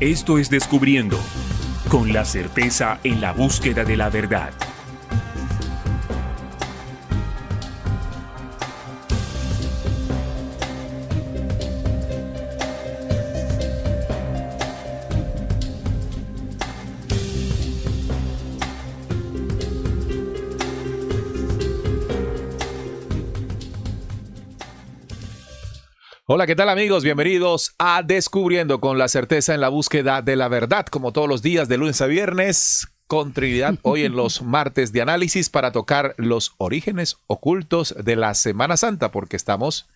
Esto es Descubriendo, con la certeza en la búsqueda de la verdad. Hola, ¿qué tal amigos? Bienvenidos a Descubriendo con la certeza en la búsqueda de la verdad, como todos los días de lunes a viernes, con Trinidad, hoy en los martes de análisis para tocar los orígenes ocultos de la Semana Santa, porque estamos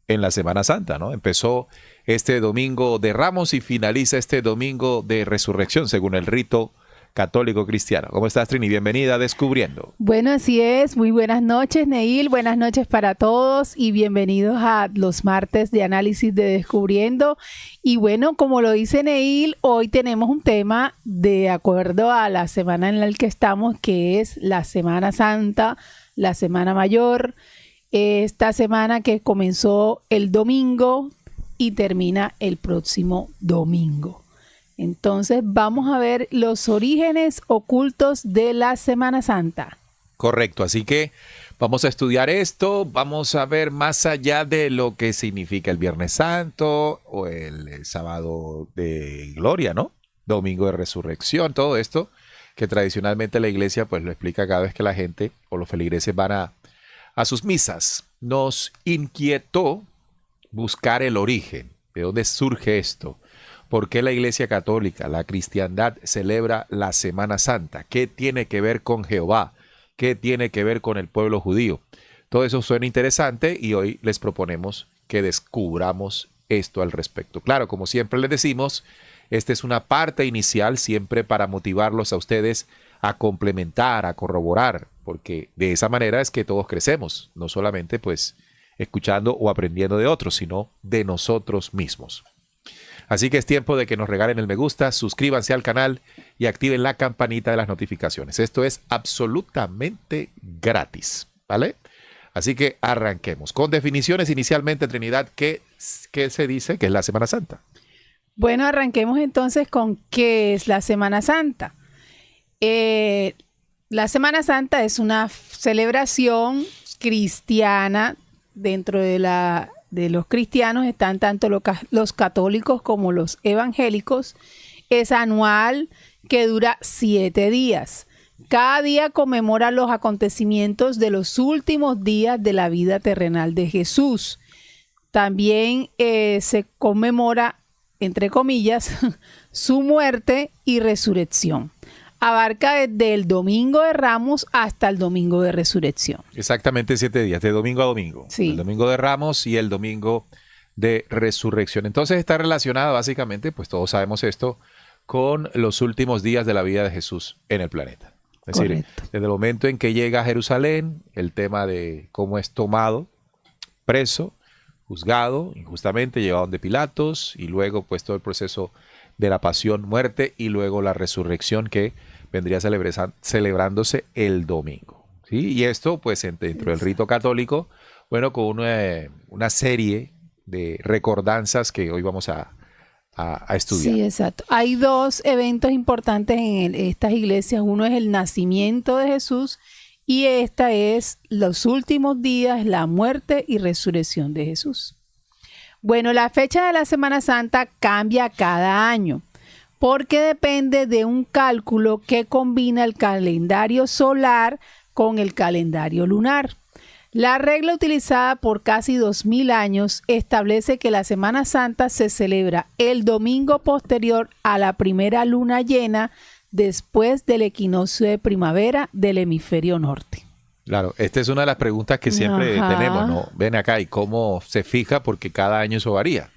en la Semana Santa, ¿no? Empezó este domingo de Ramos y finaliza este domingo de Resurrección, según el rito católico cristiano. ¿Cómo estás, Trini? Bienvenida a Descubriendo. Bueno, así es. Muy buenas noches, Neil. Buenas noches para todos y bienvenidos a los martes de análisis de Descubriendo. Y bueno, como lo dice Neil, hoy tenemos un tema de acuerdo a la semana en la que estamos, que es la Semana Santa, la Semana Mayor. Esta semana que comenzó el domingo y termina el próximo domingo. Entonces vamos a ver los orígenes ocultos de la Semana Santa. Correcto, así que vamos a estudiar esto, vamos a ver más allá de lo que significa el Viernes Santo o el Sábado de Gloria, ¿no? Domingo de Resurrección, todo esto que tradicionalmente la iglesia pues lo explica cada vez que la gente o los feligreses van a sus misas. Nos inquietó buscar el origen, de dónde surge esto. ¿Por qué la Iglesia Católica, la cristiandad, celebra la Semana Santa? ¿Qué tiene que ver con Jehová? ¿Qué tiene que ver con el pueblo judío? Todo eso suena interesante y hoy les proponemos que descubramos esto al respecto. Claro, como siempre les decimos, esta es una parte inicial siempre para motivarlos a ustedes a complementar, a corroborar, porque de esa manera es que todos crecemos, no solamente pues escuchando o aprendiendo de otros, sino de nosotros mismos. Así que es tiempo de que nos regalen el me gusta, suscríbanse al canal y activen la campanita de las notificaciones. Esto es absolutamente gratis, ¿vale? Así que arranquemos. Con definiciones inicialmente, Trinidad, ¿qué se dice que es la Semana Santa? Bueno, arranquemos entonces con qué es la Semana Santa. La Semana Santa es una celebración cristiana. Dentro de los cristianos están tanto los católicos como los evangélicos. Es anual, que dura 7 días. Cada día conmemora los acontecimientos de los últimos días de la vida terrenal de Jesús. También se conmemora, entre comillas, su muerte y resurrección. Abarca desde el domingo de Ramos hasta el domingo de Resurrección. Exactamente 7 días, de domingo a domingo. Sí. El domingo de Ramos y el domingo de Resurrección. Entonces está relacionada básicamente, pues todos sabemos esto, con los últimos días de la vida de Jesús en el planeta. Es decir, desde el momento en que llega a Jerusalén, el tema de cómo es tomado, preso, juzgado, injustamente, llevado ante Pilatos, y luego pues todo el proceso de la pasión, muerte y luego la resurrección que vendría celebrándose el domingo. ¿Sí? Y esto pues dentro del rito católico, bueno, con una serie de recordanzas que hoy vamos a estudiar. Sí, exacto. Hay 2 eventos importantes en estas iglesias. Uno es el nacimiento de Jesús y esta es los últimos días, la muerte y resurrección de Jesús. Bueno, la fecha de la Semana Santa cambia cada año porque depende de un cálculo que combina el calendario solar con el calendario lunar. La regla utilizada por casi 2000 años establece que la Semana Santa se celebra el domingo posterior a la primera luna llena después del equinoccio de primavera del hemisferio norte. Claro, esta es una de las preguntas que siempre tenemos, ¿no? Ven acá, ¿y cómo se fija? Porque cada año eso varía.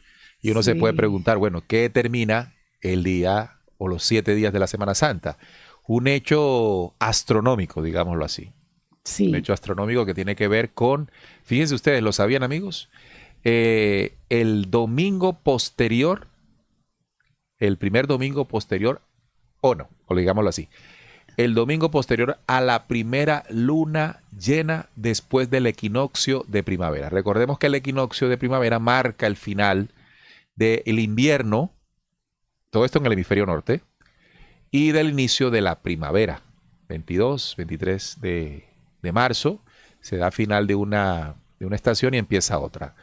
Y uno se puede preguntar, bueno, ¿qué determina el día o los 7 días de la Semana Santa? Un hecho astronómico, digámoslo así. Sí. Un hecho astronómico que tiene que ver con, fíjense ustedes, ¿lo sabían, amigos? El domingo posterior, el primer domingo posterior, o digámoslo así, el domingo posterior a la primera luna llena después del equinoccio de primavera. Recordemos que el equinoccio de primavera marca el final del invierno todo esto en el hemisferio norte, y del inicio de la primavera, 22, 23 de marzo, se da final de una estación y empieza otra.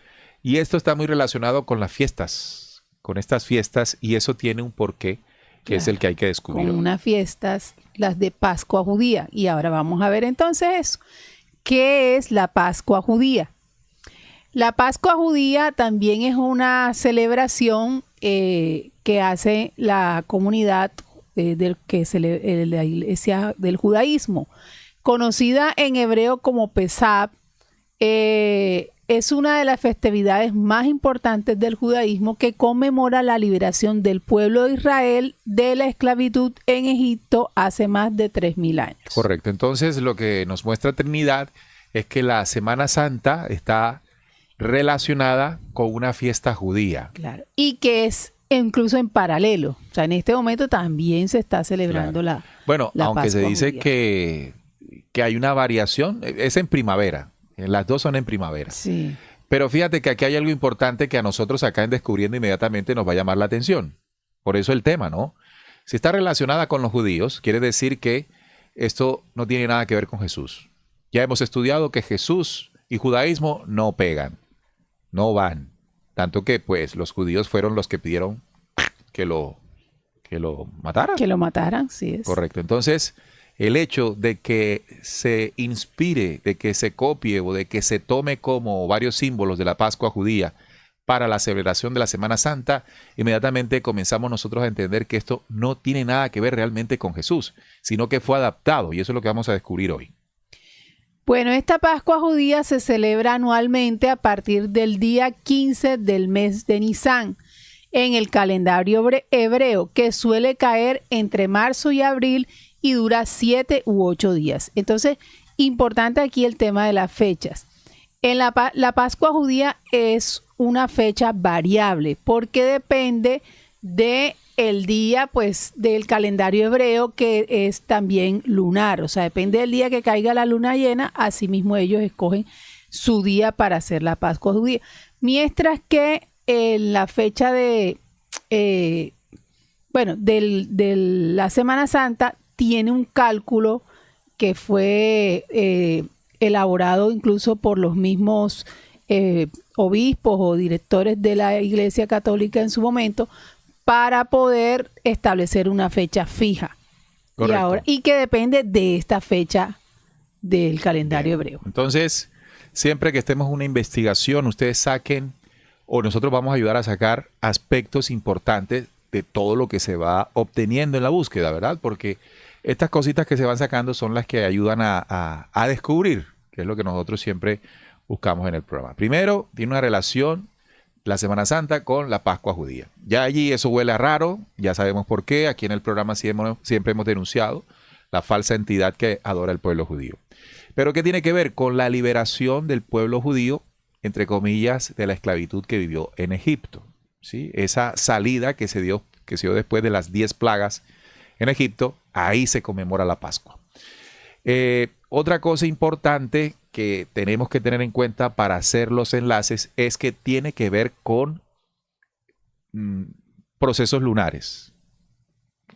Y esto está muy relacionado con las fiestas, con estas fiestas, y eso tiene un porqué, que es el que hay que descubrir. Con unas fiestas, las de Pascua judía. Y ahora vamos a ver entonces eso. ¿Qué es la Pascua judía? La Pascua judía también es una celebración que hace la comunidad la iglesia del judaísmo, conocida en hebreo como Pesach. Es una de las festividades más importantes del judaísmo que conmemora la liberación del pueblo de Israel de la esclavitud en Egipto hace más de 3.000 años. Correcto. Entonces, lo que nos muestra Trinidad es que la Semana Santa está relacionada con una fiesta judía. Claro. Y que es incluso en paralelo. O sea, en este momento también se está celebrando Claro. la Bueno, la aunque se Pascua dice judía. que hay una variación, es en primavera. Las dos son en primavera. Sí. Pero fíjate que aquí hay algo importante que a nosotros acá en Descubriendo inmediatamente nos va a llamar la atención. Por eso el tema, ¿no? Si está relacionada con los judíos, quiere decir que esto no tiene nada que ver con Jesús. Ya hemos estudiado que Jesús y judaísmo no pegan, no van. Tanto que pues los judíos fueron los que pidieron que lo mataran. Que lo mataran, sí es. Correcto. Entonces, el hecho de que se inspire, de que se copie o de que se tome como varios símbolos de la Pascua judía para la celebración de la Semana Santa, inmediatamente comenzamos nosotros a entender que esto no tiene nada que ver realmente con Jesús, sino que fue adaptado, y eso es lo que vamos a descubrir hoy. Bueno, esta Pascua judía se celebra anualmente a partir del día 15 del mes de Nisan en el calendario hebreo, que suele caer entre marzo y abril y dura 7 u 8 días. Entonces, importante aquí el tema de las fechas. En la Pascua judía es una fecha variable porque depende de el día, pues, del calendario hebreo, que es también lunar. O sea, depende del día que caiga la luna llena, asimismo ellos escogen su día para hacer la Pascua judía. Mientras que en la fecha de la Semana Santa tiene un cálculo que fue elaborado incluso por los mismos obispos o directores de la Iglesia Católica en su momento, para poder establecer una fecha fija. Correcto. Y que depende de esta fecha del calendario hebreo. Entonces, siempre que estemos en una investigación, ustedes saquen, o nosotros vamos a ayudar a sacar aspectos importantes de todo lo que se va obteniendo en la búsqueda, ¿verdad? Porque estas cositas que se van sacando son las que ayudan a descubrir, que es lo que nosotros siempre buscamos en el programa. Primero, tiene una relación la Semana Santa con la Pascua judía. Ya allí eso huele a raro, ya sabemos por qué. Aquí en el programa siempre hemos denunciado la falsa entidad que adora el pueblo judío. Pero ¿qué tiene que ver con la liberación del pueblo judío, entre comillas, de la esclavitud que vivió en Egipto? ¿Sí? Esa salida que se dio después de las 10 plagas en Egipto, ahí se conmemora la Pascua. Otra cosa importante que tenemos que tener en cuenta para hacer los enlaces es que tiene que ver con procesos lunares,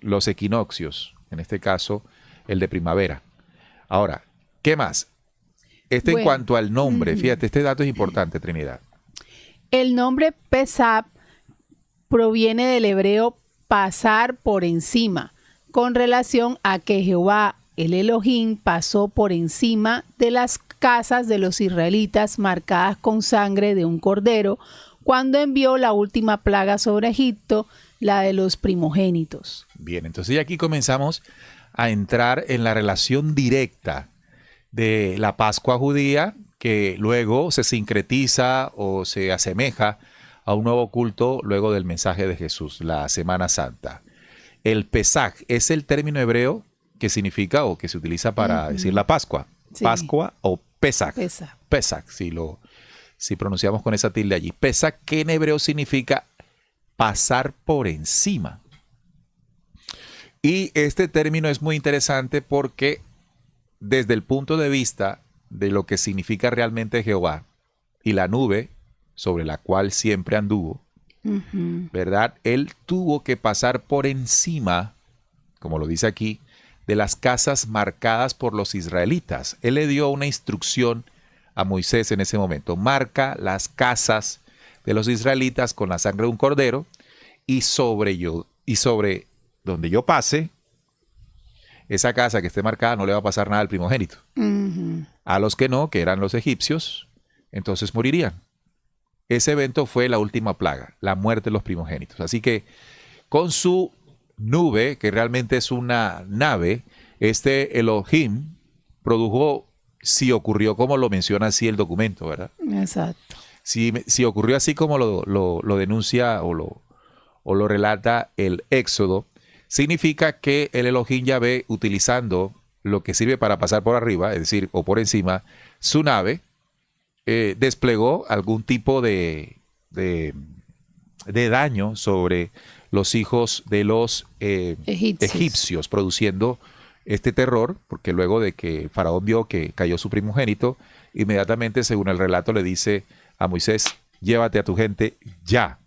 los equinoccios, en este caso el de primavera. Ahora, ¿qué más? En cuanto al nombre, fíjate, este dato es importante, Trinidad. El nombre Pesach proviene del hebreo pasar por encima, con relación a que Jehová, el Elohim, pasó por encima de las casas de los israelitas marcadas con sangre de un cordero, cuando envió la última plaga sobre Egipto, la de los primogénitos. Bien, entonces aquí comenzamos a entrar en la relación directa de la Pascua judía, que luego se sincretiza o se asemeja a un nuevo culto luego del mensaje de Jesús, la Semana Santa. El Pesach es el término hebreo que significa o que se utiliza para decir la Pascua. Sí. Pascua o Pesach. Pesach. Pesach, si pronunciamos con esa tilde allí. Pesach, que en hebreo significa pasar por encima. Y este término es muy interesante porque desde el punto de vista de lo que significa realmente Jehová y la nube sobre la cual siempre anduvo, Ujú. ¿verdad? Él tuvo que pasar por encima, como lo dice aquí, de las casas marcadas por los israelitas. Él le dio una instrucción a Moisés en ese momento. Marca las casas de los israelitas con la sangre de un cordero y sobre donde yo pase, esa casa que esté marcada no le va a pasar nada al primogénito. Ujú. A los que no, que eran los egipcios, entonces morirían. Ese evento fue la última plaga, la muerte de los primogénitos. Así que con su nube, que realmente es una nave, este Elohim produjo, si ocurrió como lo menciona así el documento, ¿verdad? Exacto. Si ocurrió así como lo denuncia o lo relata el Éxodo, significa que el Elohim Yahvé, utilizando lo que sirve para pasar por arriba, es decir, o por encima, su nave, desplegó algún tipo de daño sobre los hijos de los egipcios, produciendo este terror, porque luego de que Faraón vio que cayó su primogénito, inmediatamente, según el relato, le dice a Moisés, llévate a tu gente ya,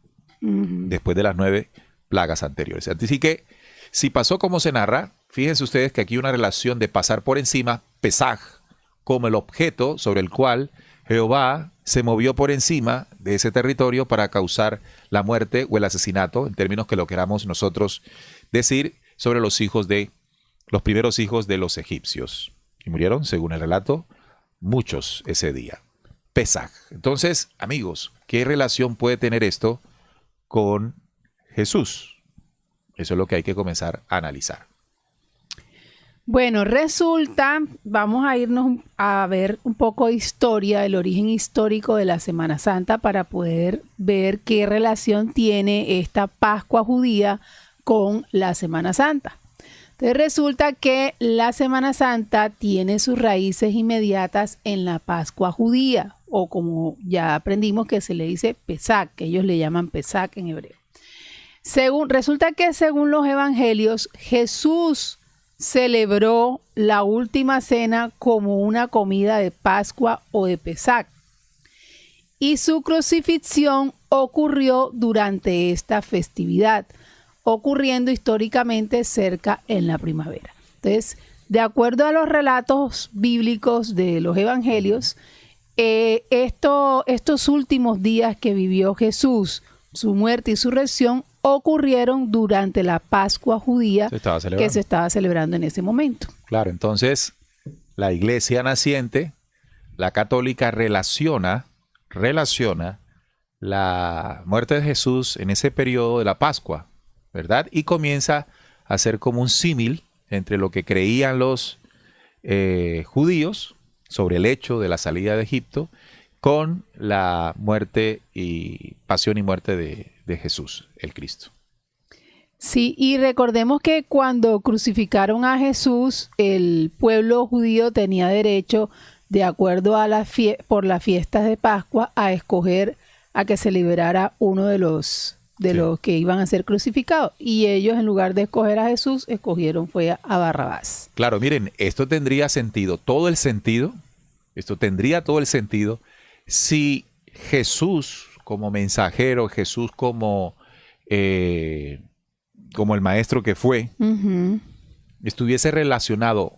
después de las 9 plagas anteriores. Así que, si pasó como se narra, fíjense ustedes que aquí hay una relación de pasar por encima, Pesaj, como el objeto sobre el cual Jehová se movió por encima de ese territorio para causar la muerte o el asesinato, en términos que lo queramos nosotros decir, sobre los primeros hijos de los egipcios. Y murieron, según el relato, muchos ese día. Pesaj. Entonces, amigos, ¿qué relación puede tener esto con Jesús? Eso es lo que hay que comenzar a analizar. Bueno, resulta, vamos a irnos a ver un poco de historia, el origen histórico de la Semana Santa para poder ver qué relación tiene esta Pascua judía con la Semana Santa. Entonces resulta que la Semana Santa tiene sus raíces inmediatas en la Pascua judía, o como ya aprendimos que se le dice Pesach, que ellos le llaman Pesach en hebreo. Resulta que según los evangelios, Jesús celebró la última cena como una comida de Pascua o de Pesach. Y su crucifixión ocurrió durante esta festividad, ocurriendo históricamente cerca en la primavera. Entonces, de acuerdo a los relatos bíblicos de los evangelios, estos últimos días que vivió Jesús, su muerte y su resurrección, ocurrieron durante la Pascua judía que se estaba celebrando en ese momento. Claro, entonces la iglesia naciente, la católica, relaciona la muerte de Jesús en ese periodo de la Pascua, ¿verdad? Y comienza a hacer como un símil entre lo que creían los judíos sobre el hecho de la salida de Egipto con la muerte y pasión y muerte de Jesús, el Cristo. Sí, y recordemos que cuando crucificaron a Jesús, el pueblo judío tenía derecho, de acuerdo a por las fiestas de Pascua, a escoger a que se liberara uno de los que iban a ser crucificados. Y ellos, en lugar de escoger a Jesús, escogieron fue a Barrabás. Claro, miren, esto tendría sentido, esto tendría todo el sentido si Jesús como mensajero, Jesús como el maestro que fue, estuviese relacionado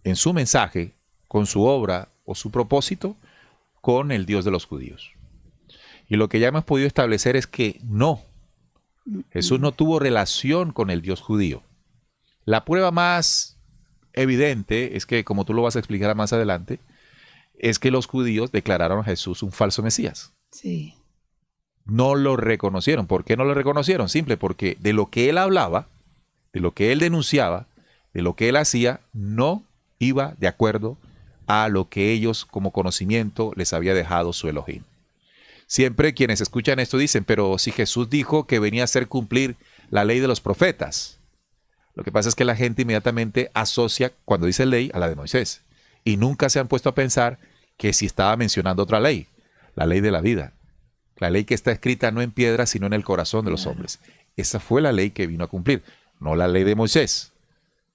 en su mensaje, con su obra o su propósito, con el Dios de los judíos. Y lo que ya hemos podido establecer es que no, Jesús no tuvo relación con el Dios judío. La prueba más evidente es que, como tú lo vas a explicar más adelante, es que los judíos declararon a Jesús un falso Mesías. Sí. No lo reconocieron. ¿Por qué no lo reconocieron? Simple, porque de lo que él hablaba, de lo que él denunciaba, de lo que él hacía, no iba de acuerdo a lo que ellos como conocimiento les había dejado su Elohim. Siempre quienes escuchan esto dicen, pero si Jesús dijo que venía a hacer cumplir la ley de los profetas. Lo que pasa es que la gente inmediatamente asocia, cuando dice ley, a la de Moisés. Y nunca se han puesto a pensar que si estaba mencionando otra ley, la ley de la vida. La ley que está escrita no en piedra, sino en el corazón de los hombres. Esa fue la ley que vino a cumplir, no la ley de Moisés.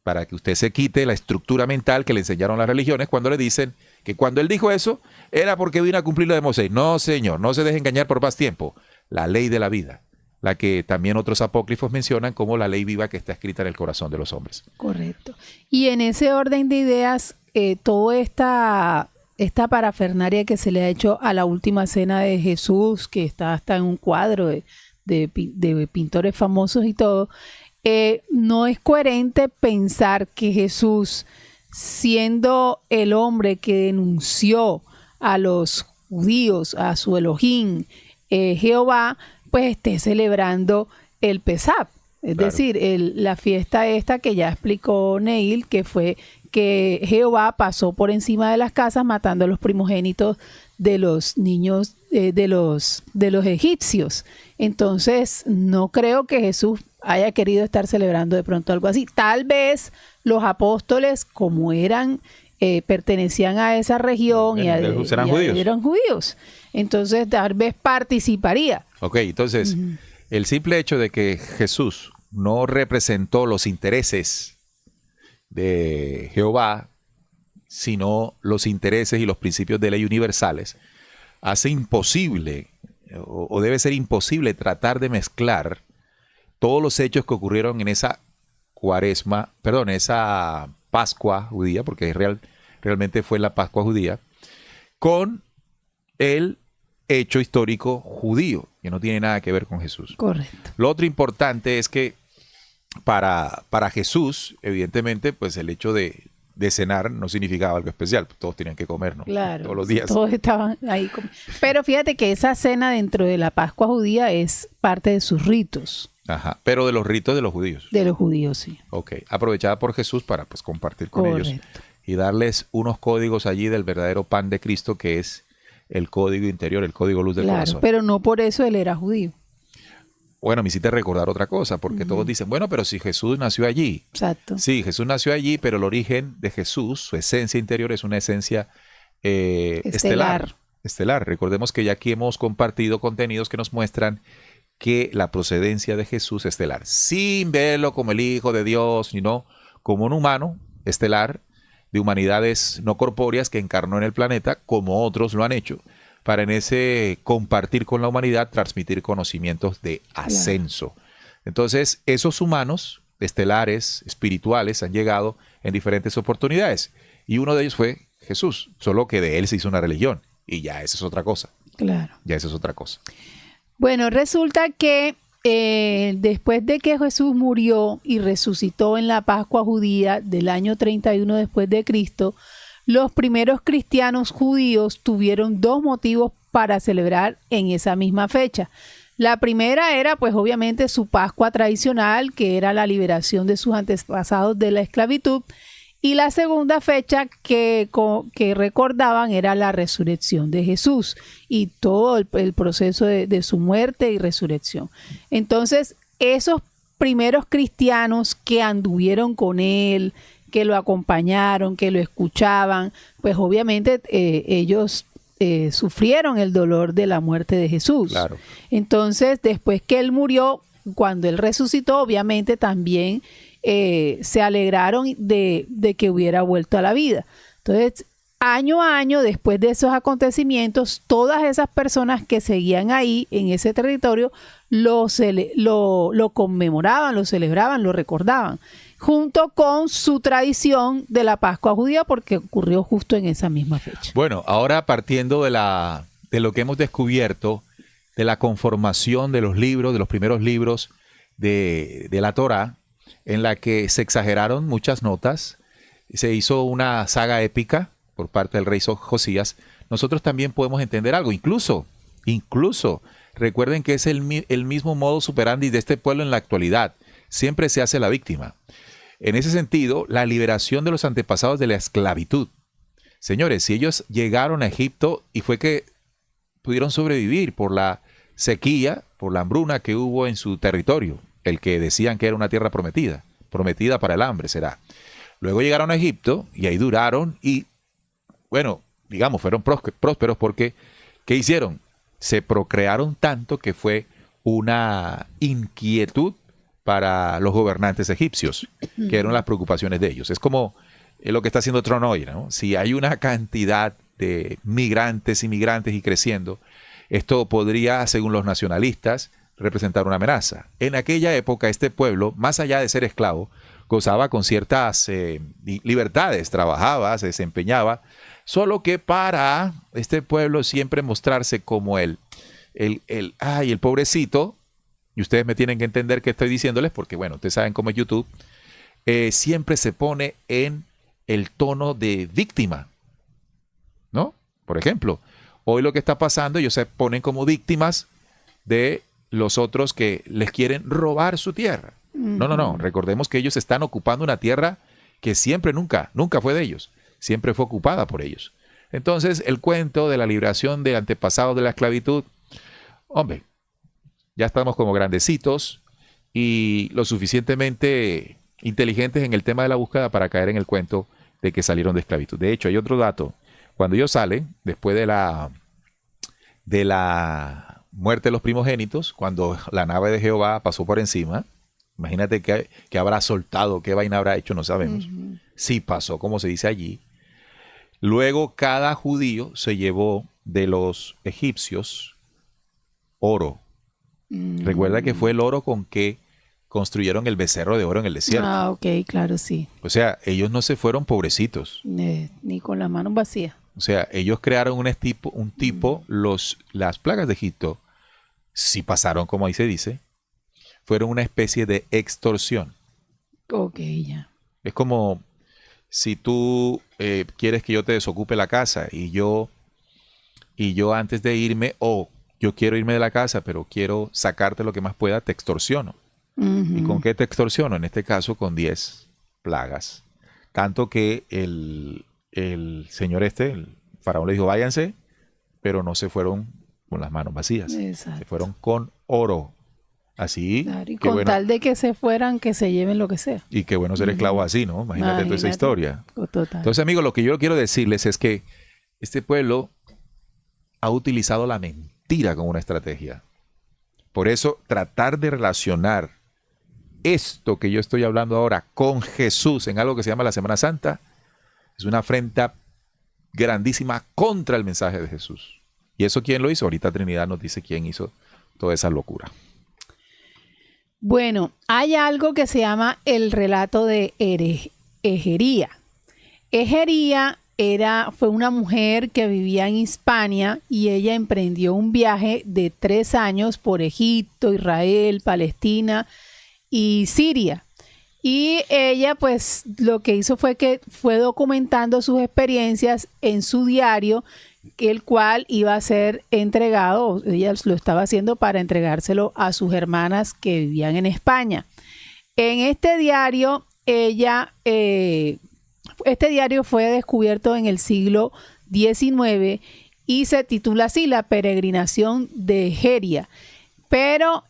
Para que usted se quite la estructura mental que le enseñaron las religiones cuando le dicen que cuando él dijo eso, era porque vino a cumplir lo de Moisés. No, señor, no se deje engañar por más tiempo. la ley de la vida, la que también otros apócrifos mencionan como la ley viva que está escrita en el corazón de los hombres. Correcto. Y en ese orden de ideas, toda esta parafernaria que se le ha hecho a la última cena de Jesús, que está hasta en un cuadro de pintores famosos y todo, no es coherente pensar que Jesús, siendo el hombre que denunció a los judíos, a su Elohim, Jehová, pues esté celebrando el Pesach. Es decir, la fiesta esta que ya explicó Neil, que fue que Jehová pasó por encima de las casas matando a los primogénitos de los niños de los egipcios. Entonces, no creo que Jesús haya querido estar celebrando de pronto algo así. Tal vez los apóstoles, como pertenecían a esa región eran judíos. Entonces, tal vez participaría. Ok, entonces, el simple hecho de que Jesús no representó los intereses de Jehová, sino los intereses y los principios de ley universales, hace imposible, o debe ser imposible, tratar de mezclar todos los hechos que ocurrieron en esa esa Pascua judía, porque realmente fue la Pascua judía, con el hecho histórico judío, que no tiene nada que ver con Jesús. Correcto. Lo otro importante es que para Jesús, evidentemente, pues el hecho de cenar no significaba algo especial. Todos tenían que comer, ¿no? Claro. Todos los días. Todos estaban ahí. Pero fíjate que esa cena dentro de la Pascua judía es parte de sus ritos. Ajá, pero de los ritos de los judíos. De los judíos, sí. Ok, aprovechada por Jesús para pues compartir con Correcto. ellos y darles unos códigos allí del verdadero pan de Cristo, que es el código interior, el código luz del corazón. Pero no por eso él era judío. Bueno, me hiciste recordar otra cosa, porque todos dicen, bueno, pero si Jesús nació allí. Exacto. Sí, Jesús nació allí, pero el origen de Jesús, su esencia interior, es una esencia estelar. Recordemos que ya aquí hemos compartido contenidos que nos muestran que la procedencia de Jesús es estelar, sin verlo como el Hijo de Dios, sino como un humano estelar de humanidades no corpóreas que encarnó en el planeta, como otros lo han hecho, para en ese compartir con la humanidad transmitir conocimientos de ascenso. Entonces, esos humanos estelares, espirituales, han llegado en diferentes oportunidades. Y uno de ellos fue Jesús, solo que de él se hizo una religión. Y ya esa es otra cosa. Claro. Ya esa es otra cosa. Bueno, resulta que después de que Jesús murió y resucitó en la Pascua judía del año 31 después de Cristo, los primeros cristianos judíos tuvieron dos motivos para celebrar en esa misma fecha. La primera era, pues obviamente, su Pascua tradicional, que era la liberación de sus antepasados de la esclavitud. Y la segunda fecha que recordaban era la resurrección de Jesús y todo el proceso de su muerte y resurrección. Entonces, esos primeros cristianos que anduvieron con él, que lo acompañaron, que lo escuchaban, pues obviamente ellos sufrieron el dolor de la muerte de Jesús. Claro. Entonces, después que él murió, cuando él resucitó, obviamente también se alegraron de que hubiera vuelto a la vida. Entonces, año a año, después de esos acontecimientos, todas esas personas que seguían ahí, en ese territorio, lo conmemoraban, lo celebraban, lo recordaban, junto con su tradición de la Pascua judía, porque ocurrió justo en esa misma fecha. Bueno, ahora partiendo de lo que hemos descubierto, de la conformación de los libros, de los primeros libros de la Torá, en la que se exageraron muchas notas, se hizo una saga épica por parte del rey Josías, nosotros también podemos entender algo. Incluso, recuerden que es el mismo modus operandi de este pueblo en la actualidad. Siempre se hace la víctima. En ese sentido, la liberación de los antepasados de la esclavitud. Señores, si ellos llegaron a Egipto y fue que pudieron sobrevivir por la sequía, por la hambruna que hubo en su territorio, el que decían que era una tierra prometida para el hambre será. Luego llegaron a Egipto y ahí duraron y, bueno, digamos, fueron prósperos porque, ¿qué hicieron? Se procrearon tanto que fue una inquietud para los gobernantes egipcios, que eran las preocupaciones de ellos. Es como lo que está haciendo Trump hoy, ¿no? Si hay una cantidad de migrantes, inmigrantes y creciendo, Esto podría, según los nacionalistas, representar una amenaza. En aquella época, este pueblo, más allá de ser esclavo, gozaba con ciertas libertades, trabajaba, se desempeñaba, solo que para este pueblo siempre mostrarse como el pobrecito, y ustedes me tienen que entender qué estoy diciéndoles, porque bueno, ustedes saben cómo es YouTube, siempre se pone en el tono de víctima, ¿no? Por ejemplo, hoy lo que está pasando, ellos se ponen como víctimas de los otros que les quieren robar su tierra. No. Recordemos que ellos están ocupando una tierra que siempre, nunca fue de ellos. Siempre fue ocupada por ellos. Entonces, el cuento de la liberación del antepasado de la esclavitud, hombre, ya estamos como grandecitos y lo suficientemente inteligentes en el tema de la búsqueda para caer en el cuento de que salieron de esclavitud. De hecho, hay otro dato. Cuando ellos salen, después de la muerte de los primogénitos, cuando la nave de Jehová pasó por encima, imagínate que habrá soltado, qué vaina habrá hecho, no sabemos. Sí pasó, como se dice allí. Luego cada judío se llevó de los egipcios oro. Recuerda que fue el oro con que construyeron el becerro de oro en el desierto. Ah, ok, claro, sí. O sea, ellos no se fueron pobrecitos. Ni con las manos vacías. O sea, ellos crearon las plagas de Egipto, si pasaron, como ahí se dice, fueron una especie de extorsión. Ok, ya. Es como si tú quieres que yo te desocupe la casa y yo antes de irme, yo quiero irme de la casa, pero quiero sacarte lo que más pueda, te extorsiono. ¿Y con qué te extorsiono? En este caso, con 10 plagas. Tanto que el señor el faraón le dijo, váyanse, pero no se fueron con las manos vacías. Exacto. Se fueron con oro. Así. Claro, y con tal de que se fueran, que se lleven lo que sea. Y qué bueno ser esclavo así, ¿no? Imagínate toda esa historia. Total. Entonces, amigos, lo que yo quiero decirles es que este pueblo ha utilizado la mentira como una estrategia. Por eso, tratar de relacionar esto que yo estoy hablando ahora con Jesús en algo que se llama la Semana Santa es una afrenta grandísima contra el mensaje de Jesús. ¿Y eso quién lo hizo? Ahorita Trinidad nos dice quién hizo toda esa locura. Bueno, hay algo que se llama el relato de Egería. Egería fue una mujer que vivía en Hispania y ella emprendió un viaje de 3 años por Egipto, Israel, Palestina y Siria. Y ella pues lo que hizo fue que fue documentando sus experiencias en su diario, el cual iba a ser entregado, ella lo estaba haciendo para entregárselo a sus hermanas que vivían en España. En este diario, este diario fue descubierto en el siglo XIX y se titula así, La peregrinación de Egería. Pero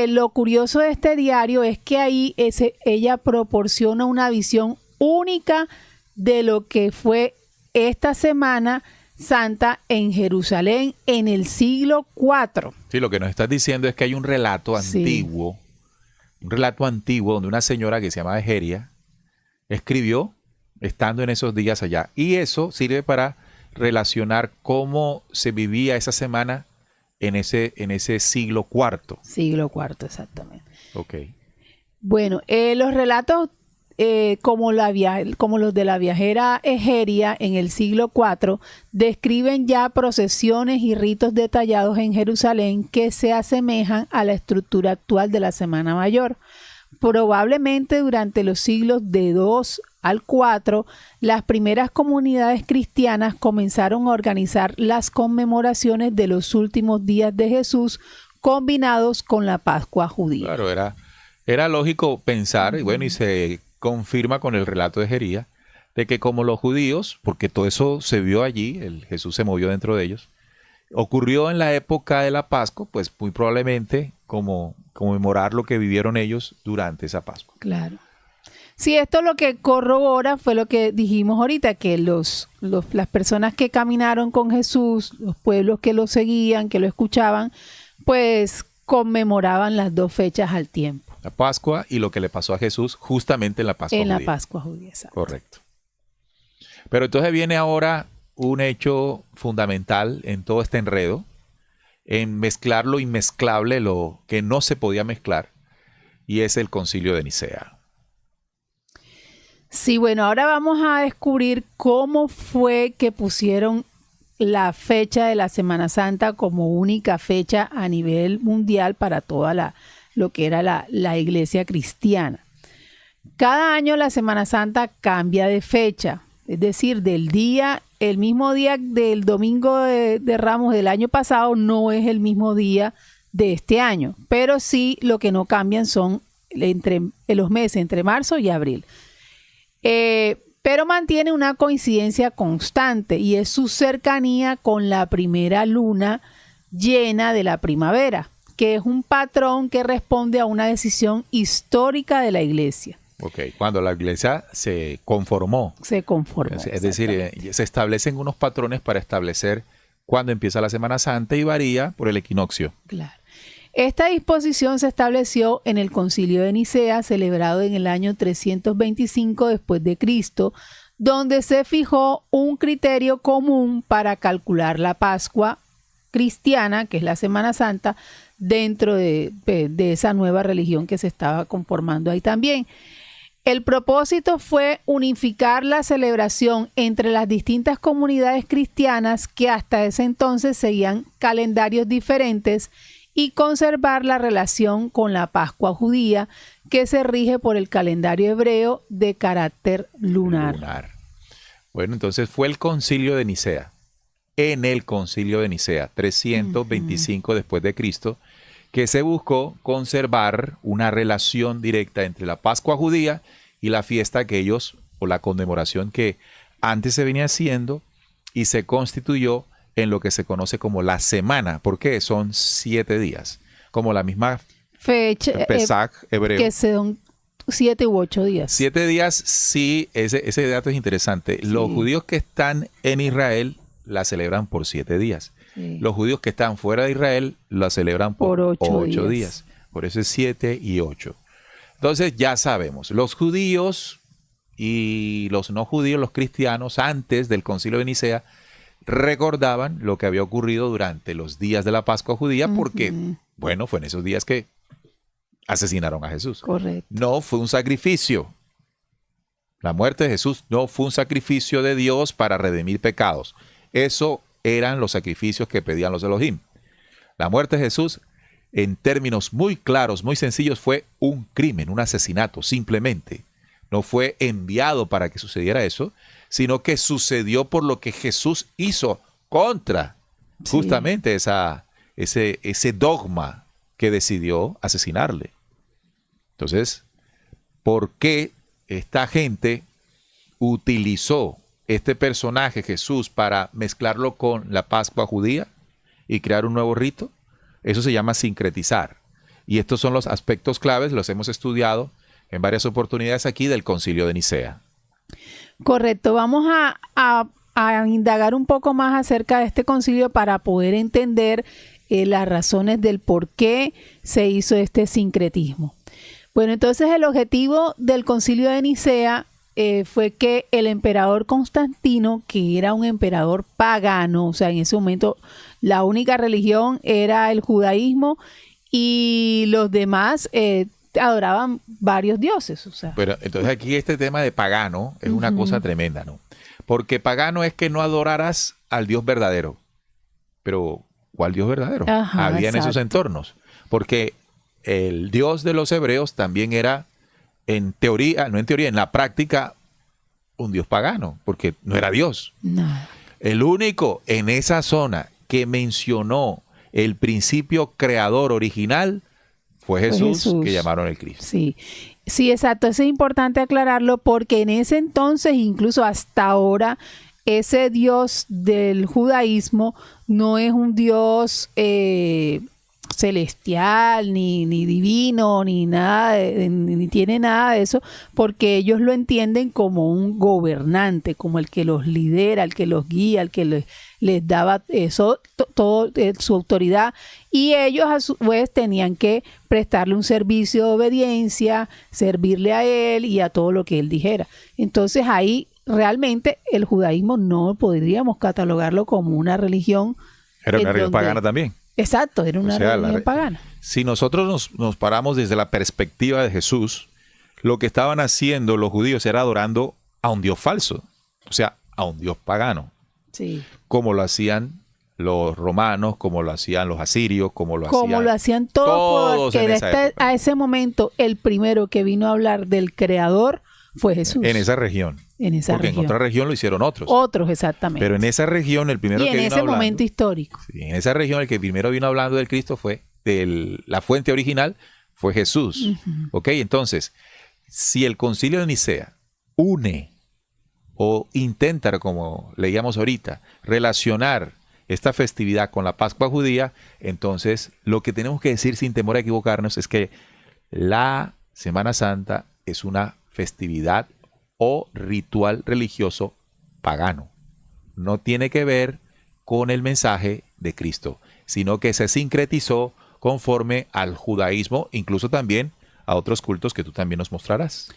lo curioso de este diario es que ahí ella proporciona una visión única de lo que fue esta Semana Santa en Jerusalén en el siglo IV. Sí, lo que nos estás diciendo es que hay un relato antiguo, donde una señora que se llama Egería escribió estando en esos días allá. Y eso sirve para relacionar cómo se vivía esa semana en ese siglo IV. Siglo IV, exactamente. Ok. Bueno, los relatos como los de la viajera Egería en el siglo IV describen ya procesiones y ritos detallados en Jerusalén que se asemejan a la estructura actual de la Semana Mayor. Probablemente durante los siglos de 2 al 4, las primeras comunidades cristianas comenzaron a organizar las conmemoraciones de los últimos días de Jesús combinados con la Pascua judía. Claro, era lógico pensar, y bueno, y se confirma con el relato de Egería, de que como los judíos, porque todo eso se vio allí, Jesús se movió dentro de ellos, ocurrió en la época de la Pascua, pues muy probablemente como conmemorar lo que vivieron ellos durante esa Pascua. Claro. Sí, esto lo que corrobora fue lo que dijimos ahorita, que las personas que caminaron con Jesús, los pueblos que lo seguían, que lo escuchaban, pues conmemoraban las dos fechas al tiempo. La Pascua y lo que le pasó a Jesús justamente en la Pascua judía. En la Pascua judía, exacto. Correcto. Pero entonces viene ahora un hecho fundamental en todo este enredo, en mezclar lo inmezclable, lo que no se podía mezclar, y es el Concilio de Nicea. Sí, bueno, ahora vamos a descubrir cómo fue que pusieron la fecha de la Semana Santa como única fecha a nivel mundial para toda lo que era la iglesia cristiana. Cada año la Semana Santa cambia de fecha, es decir, el mismo día del Domingo de Ramos del año pasado no es el mismo día de este año, pero sí lo que no cambian son los meses entre marzo y abril. Pero mantiene una coincidencia constante y es su cercanía con la primera luna llena de la primavera, que es un patrón que responde a una decisión histórica de la iglesia. Ok, cuando la iglesia se conformó. Se conformó. Es decir, se establecen unos patrones para establecer cuándo empieza la Semana Santa y varía por el equinoccio. Claro. Esta disposición se estableció en el Concilio de Nicea, celebrado en el año 325 después de Cristo, donde se fijó un criterio común para calcular la Pascua cristiana, que es la Semana Santa, dentro de esa nueva religión que se estaba conformando ahí también. El propósito fue unificar la celebración entre las distintas comunidades cristianas que hasta ese entonces seguían calendarios diferentes y conservar la relación con la Pascua judía, que se rige por el calendario hebreo de carácter lunar. Bueno, entonces fue el Concilio de Nicea. En el Concilio de Nicea, 325 después de Cristo, que se buscó conservar una relación directa entre la Pascua judía y la fiesta que ellos, o la conmemoración que antes se venía haciendo, y se constituyó en lo que se conoce como la semana, porque son 7 días, como la misma fecha, Pesaj hebreo. Que son 7 u 8 días. 7 días, sí, ese dato es interesante. Sí. Los judíos que están en Israel la celebran por 7 días. Sí. Los judíos que están fuera de Israel la celebran por 8 días. Por eso es 7 y 8. Entonces ya sabemos, los judíos y los no judíos, los cristianos, antes del Concilio de Nicea, recordaban lo que había ocurrido durante los días de la Pascua judía, porque, bueno, fue en esos días que asesinaron a Jesús. Correcto. No fue un sacrificio. La muerte de Jesús no fue un sacrificio de Dios para redimir pecados. Eso eran los sacrificios que pedían los Elohim. La muerte de Jesús, en términos muy claros, muy sencillos, fue un crimen, un asesinato, simplemente. No fue enviado para que sucediera eso, sino que sucedió por lo que Jesús hizo contra justamente ese dogma que decidió asesinarle. Entonces, ¿por qué esta gente utilizó este personaje Jesús para mezclarlo con la Pascua judía y crear un nuevo rito? Eso se llama sincretizar. Y estos son los aspectos claves, los hemos estudiado en varias oportunidades aquí del Concilio de Nicea. Correcto. Vamos a indagar un poco más acerca de este concilio para poder entender las razones del por qué se hizo este sincretismo. Bueno, entonces el objetivo del Concilio de Nicea fue que el emperador Constantino, que era un emperador pagano, o sea, en ese momento la única religión era el judaísmo y los demás adoraban varios dioses. O sea. Pero entonces aquí este tema de pagano es una cosa tremenda, ¿no? Porque pagano es que no adorarás al Dios verdadero. Pero, ¿cuál Dios verdadero? Ajá, había en esos entornos. Porque el Dios de los hebreos también era, en teoría, no en teoría, en la práctica, un Dios pagano, porque no era Dios. No. El único en esa zona que mencionó el principio creador original fue Jesús, que llamaron el Cristo. Sí, sí, exacto. Eso es importante aclararlo porque en ese entonces, incluso hasta ahora, ese Dios del judaísmo no es un Dios celestial, ni divino, ni nada, ni tiene nada de eso, porque ellos lo entienden como un gobernante, como el que los lidera, el que los guía, el que les daba eso, todo su autoridad, y ellos a su vez tenían que prestarle un servicio de obediencia, servirle a él y a todo lo que él dijera. Entonces ahí realmente el judaísmo no podríamos catalogarlo como una religión. Era una religión pagana también. Exacto, era una O sea, religión pagana. Si nosotros nos paramos desde la perspectiva de Jesús, lo que estaban haciendo los judíos era adorando a un Dios falso, o sea, a un Dios pagano, Sí. como lo hacían los romanos, como lo hacían los asirios, como lo Hacían todos, todos porque en esa época. a ese momento el primero que vino a hablar del Creador fue Jesús. En esa región. En esa Porque región. en otra región lo hicieron otros. Otros, exactamente. Pero en esa región, el primero y que en vino ese hablando, momento histórico. sí, en esa región, el que primero vino hablando del Cristo fue la fuente original, fue Jesús. Ujú. ¿Ok? Entonces, si el concilio de Nicea une o intenta, como leíamos ahorita, relacionar esta festividad con la Pascua judía, entonces lo que tenemos que decir sin temor a equivocarnos es que la Semana Santa es una festividad o ritual religioso pagano. No tiene que ver con el mensaje de Cristo, sino que se sincretizó conforme al judaísmo, incluso también a otros cultos que tú también nos mostrarás.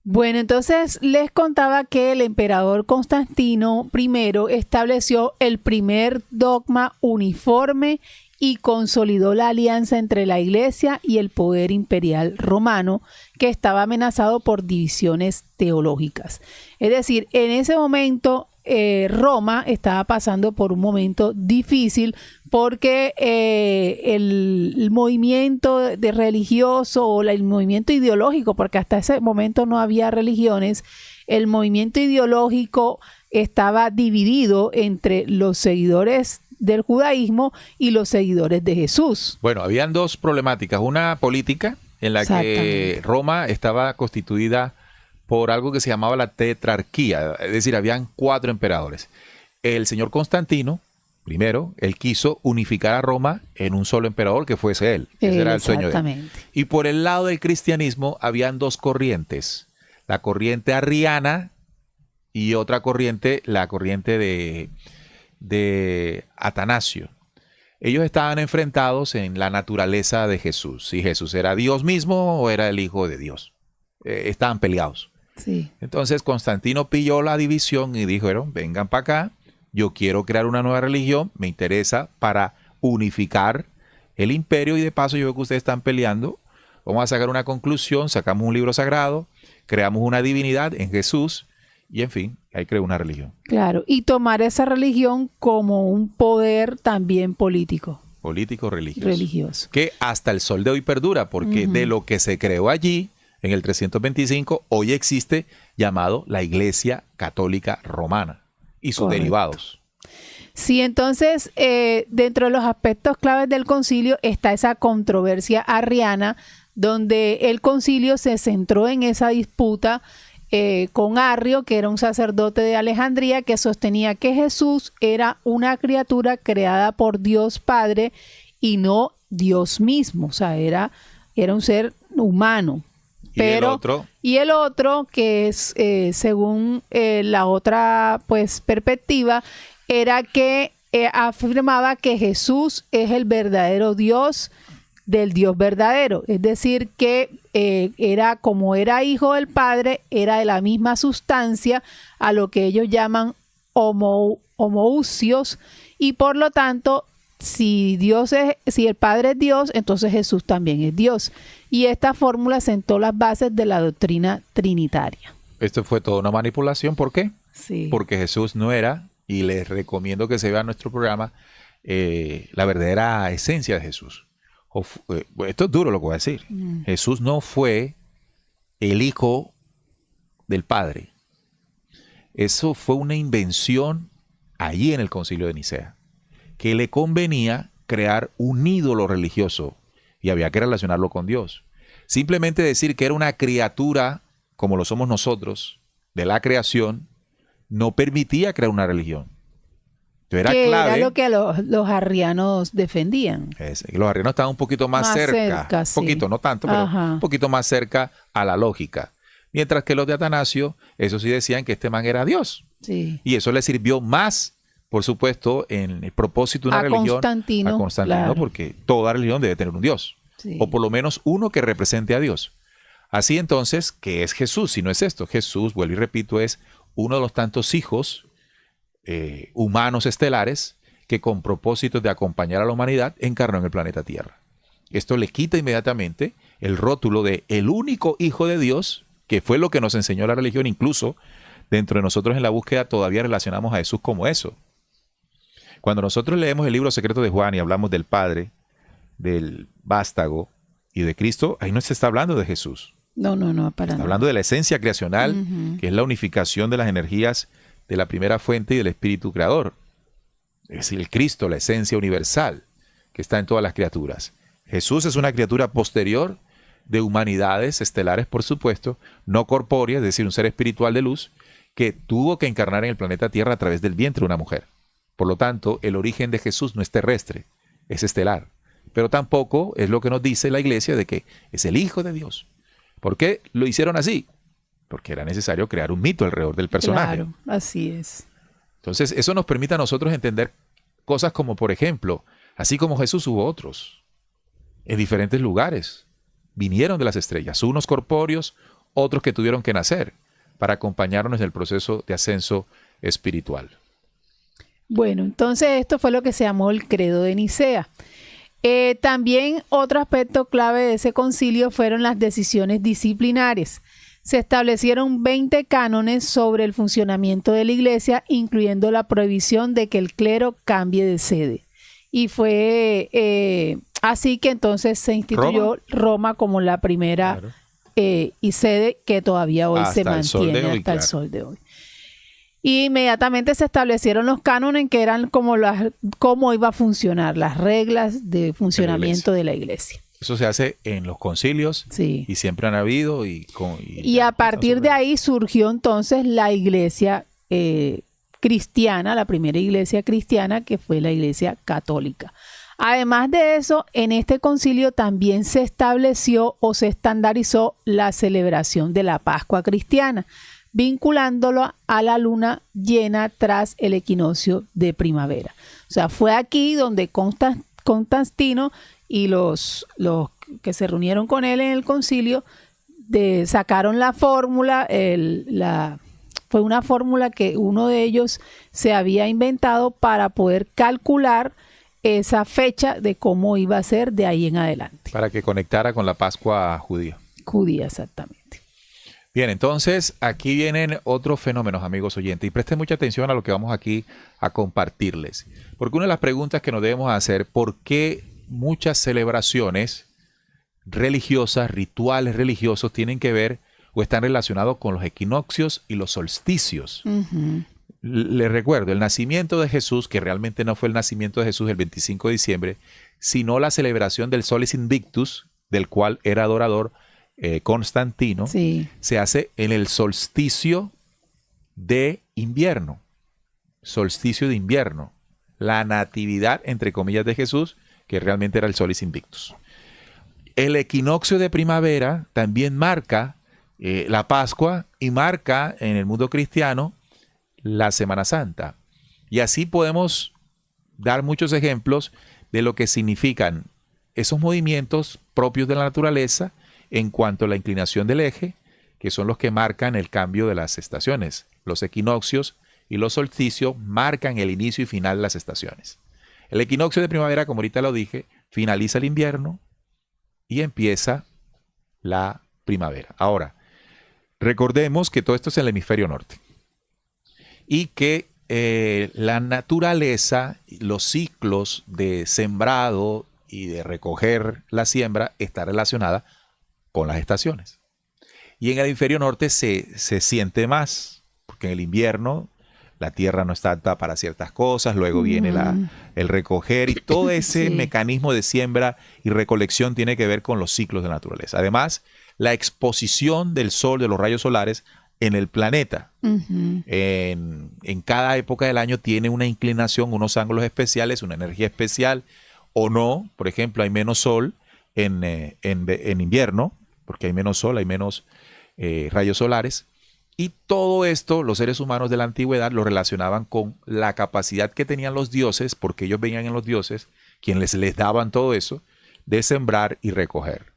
Bueno, entonces les contaba que el emperador Constantino I estableció el primer dogma uniforme y consolidó la alianza entre la Iglesia y el poder imperial romano, que estaba amenazado por divisiones teológicas. Es decir, en ese momento Roma estaba pasando por un momento difícil porque el movimiento de religioso o el movimiento ideológico, porque hasta ese momento no había religiones, el movimiento ideológico estaba dividido entre los seguidores del judaísmo y los seguidores de Jesús. Bueno, habían dos problemáticas. Una política, en la que Roma estaba constituida por algo que se llamaba la tetrarquía, es decir, habían 4 emperadores. El señor Constantino, primero, él quiso unificar a Roma en un solo emperador, que fuese él. Ese era el sueño de él. Y por el lado del cristianismo habían 2 corrientes, la corriente arriana y otra corriente, la corriente de Atanasio. Ellos estaban enfrentados en la naturaleza de Jesús, si Jesús era Dios mismo o era el Hijo de Dios. Estaban peleados. Sí. Entonces Constantino pilló la división y dijeron, vengan para acá, yo quiero crear una nueva religión, me interesa para unificar el imperio y de paso yo veo que ustedes están peleando, vamos a sacar una conclusión, sacamos un libro sagrado, creamos una divinidad en Jesús y en fin, ahí creó una religión. Claro, y tomar esa religión como un poder también político. Político religioso. Religioso. Que hasta el sol de hoy perdura, porque de lo que se creó allí, en el 325, hoy existe llamado la Iglesia Católica Romana y sus derivados. Sí, entonces, dentro de los aspectos claves del concilio está esa controversia arriana, donde el concilio se centró en esa disputa con Arrio, que era un sacerdote de Alejandría, que sostenía que Jesús era una criatura creada por Dios Padre y no Dios mismo, o sea, era un ser humano. Y el otro, que es según la otra pues perspectiva, era que afirmaba que Jesús es el verdadero Dios del Dios verdadero, es decir que era como era hijo del Padre, era de la misma sustancia a lo que ellos llaman homoousios, y por lo tanto si el Padre es Dios, entonces Jesús también es Dios. Y esta fórmula sentó las bases de la doctrina trinitaria. Esto fue toda una manipulación. ¿Por qué? Sí. Porque Jesús no era, y les recomiendo que se vea nuestro programa, la verdadera esencia de Jesús. Esto es duro lo que voy a decir. Jesús no fue el hijo del Padre. Eso fue una invención allí en el Concilio de Nicea, que le convenía crear un ídolo religioso y había que relacionarlo con Dios. Simplemente decir que era una criatura, como lo somos nosotros, de la creación, no permitía crear una religión. Entonces era lo que los arrianos defendían. Los arrianos estaban un poquito más cerca, sí. Un poquito, no tanto, pero un poquito más cerca a la lógica. Mientras que los de Atanasio, eso sí decían que este man era Dios. Sí. Y eso le sirvió más, por supuesto, en el propósito de una religión a Constantino, claro. Porque toda religión debe tener un Dios, sí. O por lo menos uno que represente a Dios. Así entonces, ¿qué es Jesús? Si no es esto, Jesús, vuelvo y repito, es uno de los tantos hijos humanos estelares que con propósitos de acompañar a la humanidad encarnó en el planeta Tierra. Esto le quita inmediatamente el rótulo de el único Hijo de Dios, que fue lo que nos enseñó la religión. Incluso dentro de nosotros en la búsqueda todavía relacionamos a Jesús como eso. Cuando nosotros leemos el libro secreto de Juan y hablamos del Padre, del vástago y de Cristo, ahí no se está hablando de Jesús. No, para Está nada. hablando de la esencia creacional, que es la unificación de las energías de la primera fuente y del Espíritu Creador. Es decir, el Cristo, la esencia universal que está en todas las criaturas. Jesús es una criatura posterior de humanidades estelares, por supuesto, no corpóreas, es decir, un ser espiritual de luz, que tuvo que encarnar en el planeta Tierra a través del vientre de una mujer. Por lo tanto, el origen de Jesús no es terrestre, es estelar. Pero tampoco es lo que nos dice la Iglesia de que es el Hijo de Dios. ¿Por qué lo hicieron así? Porque era necesario crear un mito alrededor del personaje. Claro, así es. Entonces, eso nos permite a nosotros entender cosas como, por ejemplo, así como Jesús hubo otros en diferentes lugares. Vinieron de las estrellas, unos corpóreos, otros que tuvieron que nacer para acompañarnos en el proceso de ascenso espiritual. Bueno, entonces esto fue lo que se llamó el Credo de Nicea. También otro aspecto clave de ese concilio fueron las decisiones disciplinares. Se establecieron 20 cánones sobre el funcionamiento de la Iglesia, incluyendo la prohibición de que el clero cambie de sede. Y fue así que entonces se instituyó Roma como la primera y sede que todavía hoy se mantiene hasta el sol de hoy. Y inmediatamente se establecieron los cánones que eran como cómo iba a funcionar, las reglas de funcionamiento de la Iglesia. Eso se hace en los concilios y siempre han habido. Y a partir de ahí surgió entonces la Iglesia cristiana, la primera iglesia cristiana, que fue la Iglesia católica. Además de eso, en este concilio también se estableció o se estandarizó la celebración de la Pascua cristiana, vinculándolo a la luna llena tras el equinoccio de primavera. O sea, fue aquí donde Constantino y los que se reunieron con él en el concilio sacaron la fórmula, fue una fórmula que uno de ellos se había inventado para poder calcular esa fecha de cómo iba a ser de ahí en adelante. Para que conectara con la Pascua judía. Judía, exactamente. Bien, entonces aquí vienen otros fenómenos, amigos oyentes, y presten mucha atención a lo que vamos aquí a compartirles. Porque una de las preguntas que nos debemos hacer, ¿por qué muchas celebraciones religiosas, rituales religiosos, tienen que ver o están relacionados con los equinoccios y los solsticios? Les recuerdo, el nacimiento de Jesús, que realmente no fue el nacimiento de Jesús el 25 de diciembre, sino la celebración del Solis Invictus, del cual era adorador Constantino, se hace en el solsticio de invierno. Solsticio de invierno. La natividad, entre comillas, de Jesús, que realmente era el Solis Invictus. El equinoccio de primavera también marca la Pascua y marca en el mundo cristiano la Semana Santa. Y así podemos dar muchos ejemplos de lo que significan esos movimientos propios de la naturaleza en cuanto a la inclinación del eje, que son los que marcan el cambio de las estaciones. Los equinoccios y los solsticios marcan el inicio y final de las estaciones. El equinoccio de primavera, como ahorita lo dije, finaliza el invierno y empieza la primavera. Ahora, recordemos que todo esto es en el hemisferio norte y que la naturaleza, los ciclos de sembrado y de recoger la siembra está relacionada con las estaciones. Y en el hemisferio norte se siente más, porque en el invierno la tierra no está apta para ciertas cosas, luego viene el recoger y todo ese mecanismo de siembra y recolección tiene que ver con los ciclos de la naturaleza. Además, la exposición del sol, de los rayos solares en el planeta, en cada época del año tiene una inclinación, unos ángulos especiales, una energía especial o no. Por ejemplo, hay menos sol en invierno, porque hay menos sol, hay menos rayos solares. Y todo esto los seres humanos de la antigüedad lo relacionaban con la capacidad que tenían los dioses, porque ellos veían en los dioses, quienes les daban todo eso, de sembrar y recoger.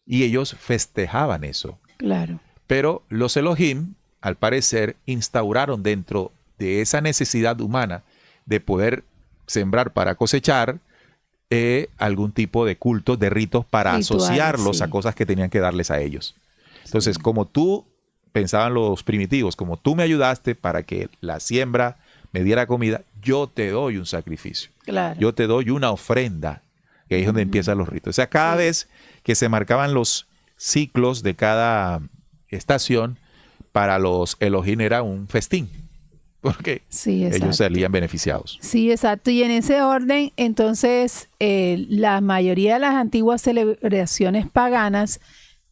Y ellos festejaban eso. Claro. Pero los Elohim, al parecer, instauraron dentro de esa necesidad humana de poder sembrar para cosechar, algún tipo de cultos, de ritos para Rituales, asociarlos sí. a cosas que tenían que darles a ellos. Entonces, como tú, pensaban los primitivos, como tú me ayudaste para que la siembra me diera comida, yo te doy un sacrificio. Claro. Yo te doy una ofrenda, que ahí es donde empiezan los ritos. O sea, cada vez que se marcaban los ciclos de cada estación, para los Elohim era un festín, porque Sí, ellos exacto. salían beneficiados. Sí, exacto. Y en ese orden, entonces, la mayoría de las antiguas celebraciones paganas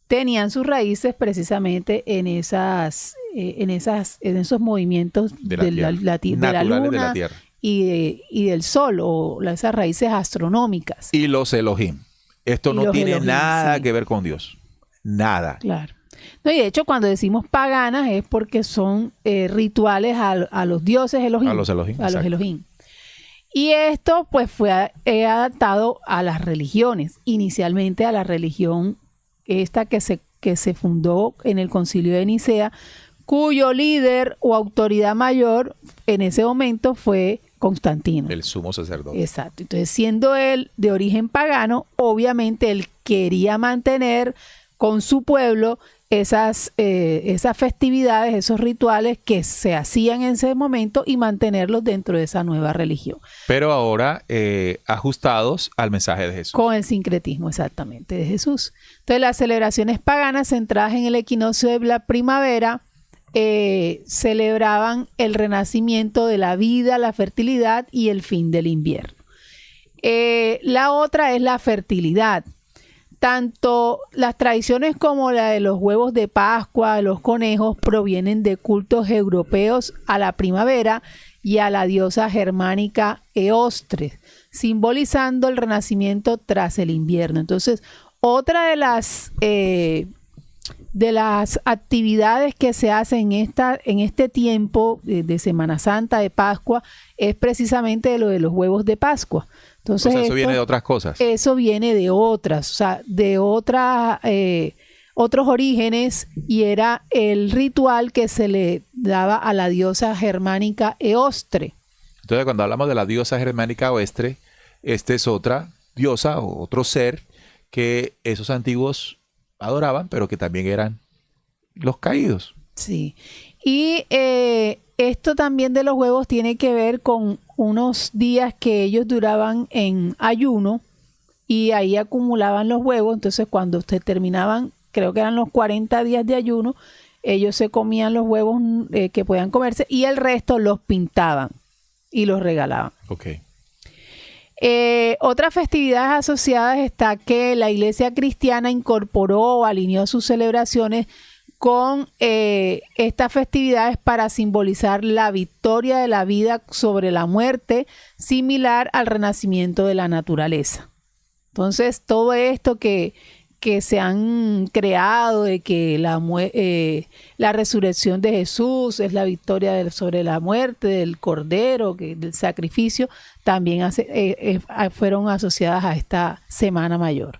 tenían sus raíces precisamente en esos movimientos De la de tierra. de la Naturales luna de la tierra. y del sol, o esas raíces astronómicas. Y los Elohim. Esto Y no los tiene Elohim, nada sí. que ver con Dios. Nada. Claro. No, y de hecho, cuando decimos paganas es porque son rituales a los dioses Elohim. A los Elohim, A los exacto. Elohim. Y esto pues fue adaptado a las religiones, inicialmente a la religión esta que se fundó en el Concilio de Nicea, cuyo líder o autoridad mayor en ese momento fue Constantino. El sumo sacerdote. Exacto. Entonces, siendo él de origen pagano, obviamente él quería mantener con su pueblo esas festividades, esos rituales que se hacían en ese momento y mantenerlos dentro de esa nueva religión. Pero ahora ajustados al mensaje de Jesús. Con el sincretismo, exactamente, de Jesús. Entonces, las celebraciones paganas centradas en el equinoccio de la primavera celebraban el renacimiento de la vida, la fertilidad y el fin del invierno. La otra es la fertilidad. Tanto las tradiciones como la de los huevos de Pascua, los conejos, provienen de cultos europeos a la primavera y a la diosa germánica Eostre, simbolizando el renacimiento tras el invierno. Entonces, otra de las actividades que se hacen en este tiempo de Semana Santa, de Pascua, es precisamente lo de los huevos de Pascua. Entonces, O sea, eso viene de otras cosas. Eso viene de otras, o sea, de otros orígenes, y era el ritual que se le daba a la diosa germánica Eostre. Entonces, cuando hablamos de la diosa germánica Oestre, esta es otra diosa o otro ser que esos antiguos adoraban, pero que también eran los caídos. Sí. Y esto también de los huevos tiene que ver con unos días que ellos duraban en ayuno y ahí acumulaban los huevos. Entonces, cuando se terminaban, creo que eran los 40 días de ayuno, ellos se comían los huevos que podían comerse y el resto los pintaban y los regalaban. Ok. Otras festividades asociadas está que la iglesia cristiana incorporó o alineó sus celebraciones con estas festividades para simbolizar la victoria de la vida sobre la muerte, similar al renacimiento de la naturaleza. Entonces, todo esto que se han creado de que la resurrección de Jesús es la victoria sobre la muerte, del Cordero, del sacrificio, también fueron asociadas a esta Semana Mayor.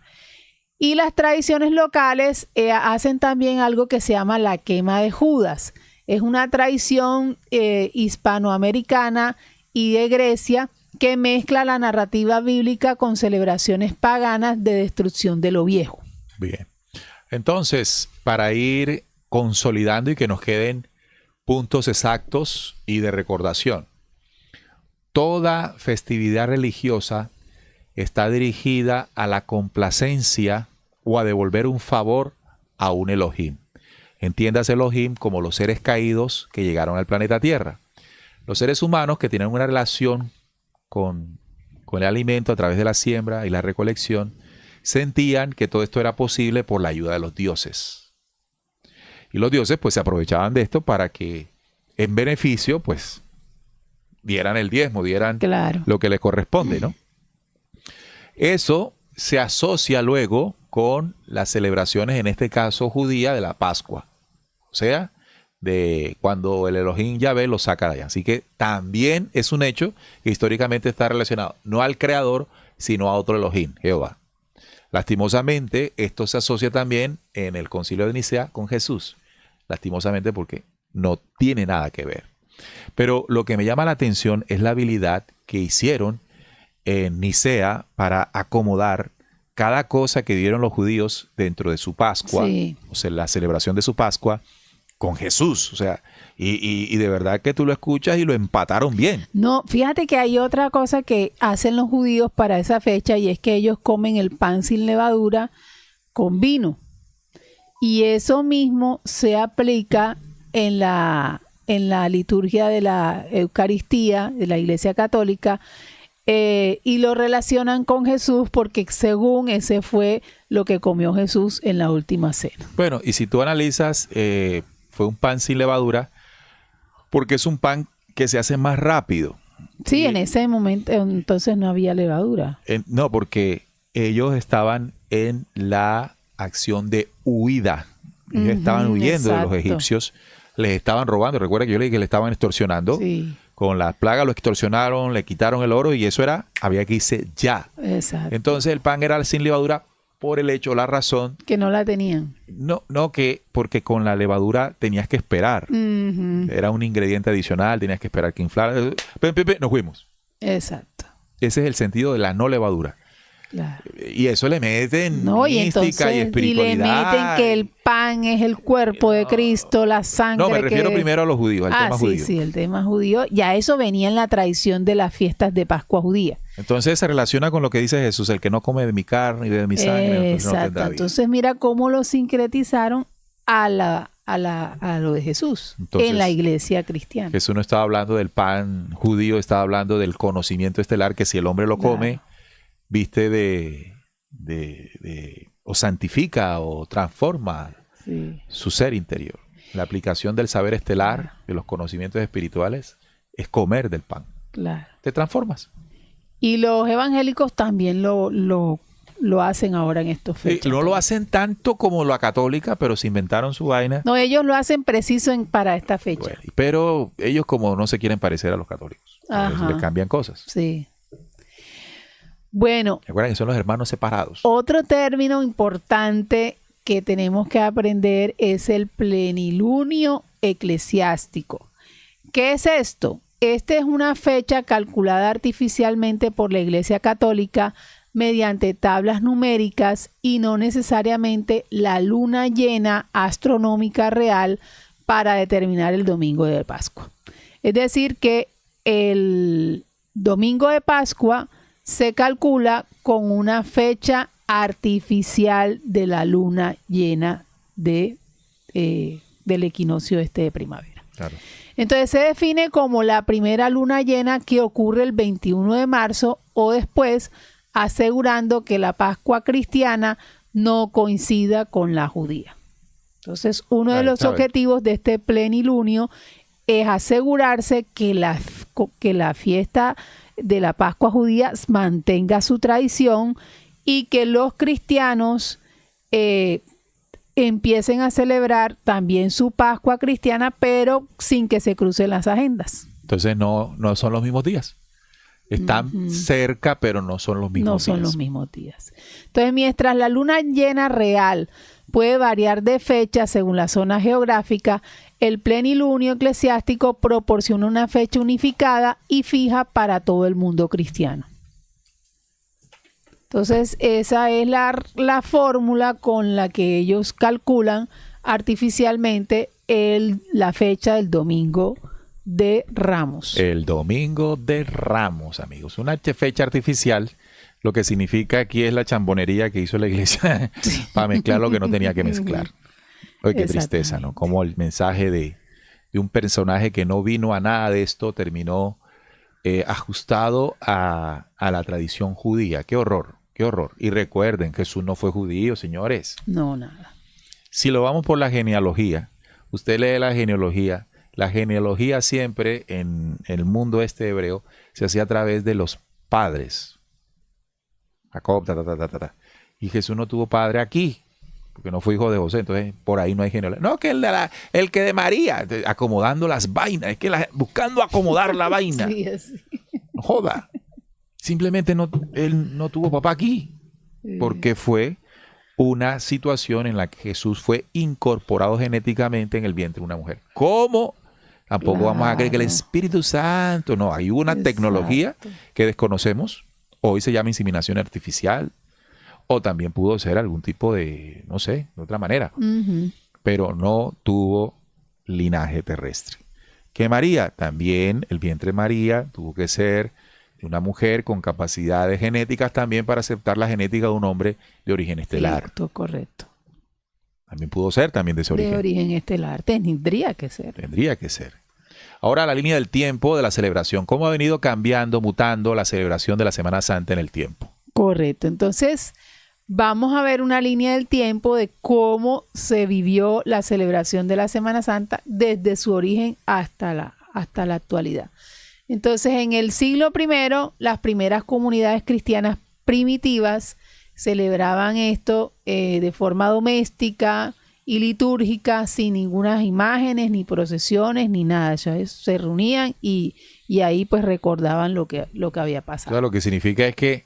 Y las tradiciones locales hacen también algo que se llama la quema de Judas. Es una tradición hispanoamericana y de Grecia que mezcla la narrativa bíblica con celebraciones paganas de destrucción de lo viejo. Bien. Entonces, para ir consolidando y que nos queden puntos exactos y de recordación, toda festividad religiosa está dirigida a la complacencia o a devolver un favor a un Elohim. Entiéndase Elohim como los seres caídos que llegaron al planeta Tierra. Los seres humanos que tienen una relación con el alimento a través de la siembra y la recolección, sentían que todo esto era posible por la ayuda de los dioses. Y los dioses pues se aprovechaban de esto para que en beneficio pues dieran el diezmo, dieran Claro. lo que les corresponde, ¿no? Eso se asocia luego con las celebraciones, en este caso judía, de la Pascua. O sea, de cuando el Elohim Yahvé lo saca de allá. Así que también es un hecho que históricamente está relacionado no al Creador, sino a otro Elohim, Jehová. Lastimosamente, esto se asocia también en el Concilio de Nicea con Jesús. Lastimosamente porque no tiene nada que ver. Pero lo que me llama la atención es la habilidad que hicieron en Nicea para acomodar cada cosa que dieron los judíos dentro de su Pascua, Sí. o sea, la celebración de su Pascua, con Jesús. O sea, y de verdad que tú lo escuchas y lo empataron bien. No, fíjate que hay otra cosa que hacen los judíos para esa fecha y es que ellos comen el pan sin levadura con vino. Y eso mismo se aplica en la liturgia de la Eucaristía de la Iglesia Católica y lo relacionan con Jesús porque según ese fue lo que comió Jesús en la última cena. Bueno, y si tú analizas, fue un pan sin levadura porque es un pan que se hace más rápido. Sí, en ese momento entonces no había levadura. No, porque ellos estaban en la acción de huida. Ellos estaban huyendo de los exacto. egipcios, les estaban robando. Recuerda que yo le dije que le estaban extorsionando. Sí, Con las plagas lo extorsionaron, le quitaron el oro y eso había que irse ya. exacto. Entonces el pan era sin levadura por el hecho, la razón, Que no la tenían. porque con la levadura tenías que esperar. Ujú, Era un ingrediente adicional, tenías que esperar que inflara. Nos fuimos. exacto. Ese es el sentido de la no levadura. Claro. Y eso le meten No, y mística entonces y y le espiritualidad. meten que el pan es el cuerpo de Cristo, la sangre. No, me refiero que... primero a los judíos, al tema sí, judío. sí, el tema judío. Ya eso venía en la tradición de las fiestas de Pascua judía. Entonces se relaciona con lo que dice Jesús, el que no come de mi carne y de mi sangre, entonces no Exacto. tendrá vida. Entonces mira cómo lo sincretizaron a lo de Jesús Entonces, en la iglesia cristiana. Jesús no estaba hablando del pan judío, estaba hablando del conocimiento estelar que si el hombre lo come, viste o santifica o transforma Sí. su ser interior. La aplicación del saber estelar, de los conocimientos espirituales, es comer del pan. Claro. Te transformas. Y los evangélicos también lo hacen ahora en estos Sí, fechas. no lo hacen tanto como la católica, pero se inventaron su vaina. No, ellos lo hacen preciso para esta fecha. Bueno, pero ellos como no se quieren parecer a los católicos, Ajá. le cambian cosas. Sí. Bueno, Recuerden que son los hermanos separados. otro término importante que tenemos que aprender es el plenilunio eclesiástico. ¿Qué es esto? Esta es una fecha calculada artificialmente por la Iglesia Católica mediante tablas numéricas y no necesariamente la luna llena astronómica real para determinar el domingo de Pascua. Es decir, que el domingo de Pascua se calcula con una fecha artificial de la luna llena del equinoccio de primavera. Claro. Entonces se define como la primera luna llena que ocurre el 21 de marzo o después, asegurando que la Pascua cristiana no coincida con la judía. Entonces, uno de Ahí los está, objetivos de este plenilunio es asegurarse que la fiesta de la Pascua judía mantenga su tradición y que los cristianos empiecen a celebrar también su Pascua cristiana, pero sin que se crucen las agendas. Entonces no son los mismos días. Están cerca, pero no son los mismos No días. son los mismos días. Entonces, mientras la luna llena real puede variar de fecha según la zona geográfica, el plenilunio eclesiástico proporciona una fecha unificada y fija para todo el mundo cristiano. Entonces, esa es la fórmula con la que ellos calculan artificialmente la fecha del domingo de Ramos. El domingo de Ramos, amigos. Una fecha artificial, lo que significa aquí es la chambonería que hizo la iglesia para mezclar lo que no tenía que mezclar. Oye, qué tristeza, ¿no? Como el mensaje de un personaje que no vino a nada de esto terminó ajustado a la tradición judía. Qué horror, qué horror. Y recuerden, Jesús no fue judío, señores. No, nada. Si lo vamos por la genealogía, usted lee la genealogía siempre en el mundo hebreo se hacía a través de los padres. Jacob, y Jesús no tuvo padre aquí, porque no fue hijo de José, entonces por ahí no hay genealogía. No, que el que de María, acomodando las vainas, es que buscando acomodar la vaina. Sí, así. No joda. Simplemente él no tuvo papá aquí, porque fue una situación en la que Jesús fue incorporado genéticamente en el vientre de una mujer. ¿Cómo? Tampoco vamos a creer que el Espíritu Santo, no, hay una tecnología que desconocemos, Hoy se llama inseminación artificial, o también pudo ser algún tipo de, no sé, de otra manera, pero no tuvo linaje terrestre. Que María, también el vientre de María tuvo que ser de una mujer con capacidades genéticas también para aceptar la genética de un hombre de origen estelar. Cierto, correcto. También pudo ser también de ese origen. De origen estelar, tendría que ser. Tendría que ser. Ahora la línea del tiempo de la celebración. ¿Cómo ha venido cambiando, mutando la celebración de la Semana Santa en el tiempo? Correcto. Entonces, vamos a ver una línea del tiempo de cómo se vivió la celebración de la Semana Santa desde su origen hasta la actualidad. Entonces, en el siglo I, las primeras comunidades cristianas primitivas celebraban esto de forma doméstica y litúrgica, sin ninguna imágenes, ni procesiones, ni nada. Se reunían y ahí pues recordaban lo que había pasado. Entonces, lo que significa es que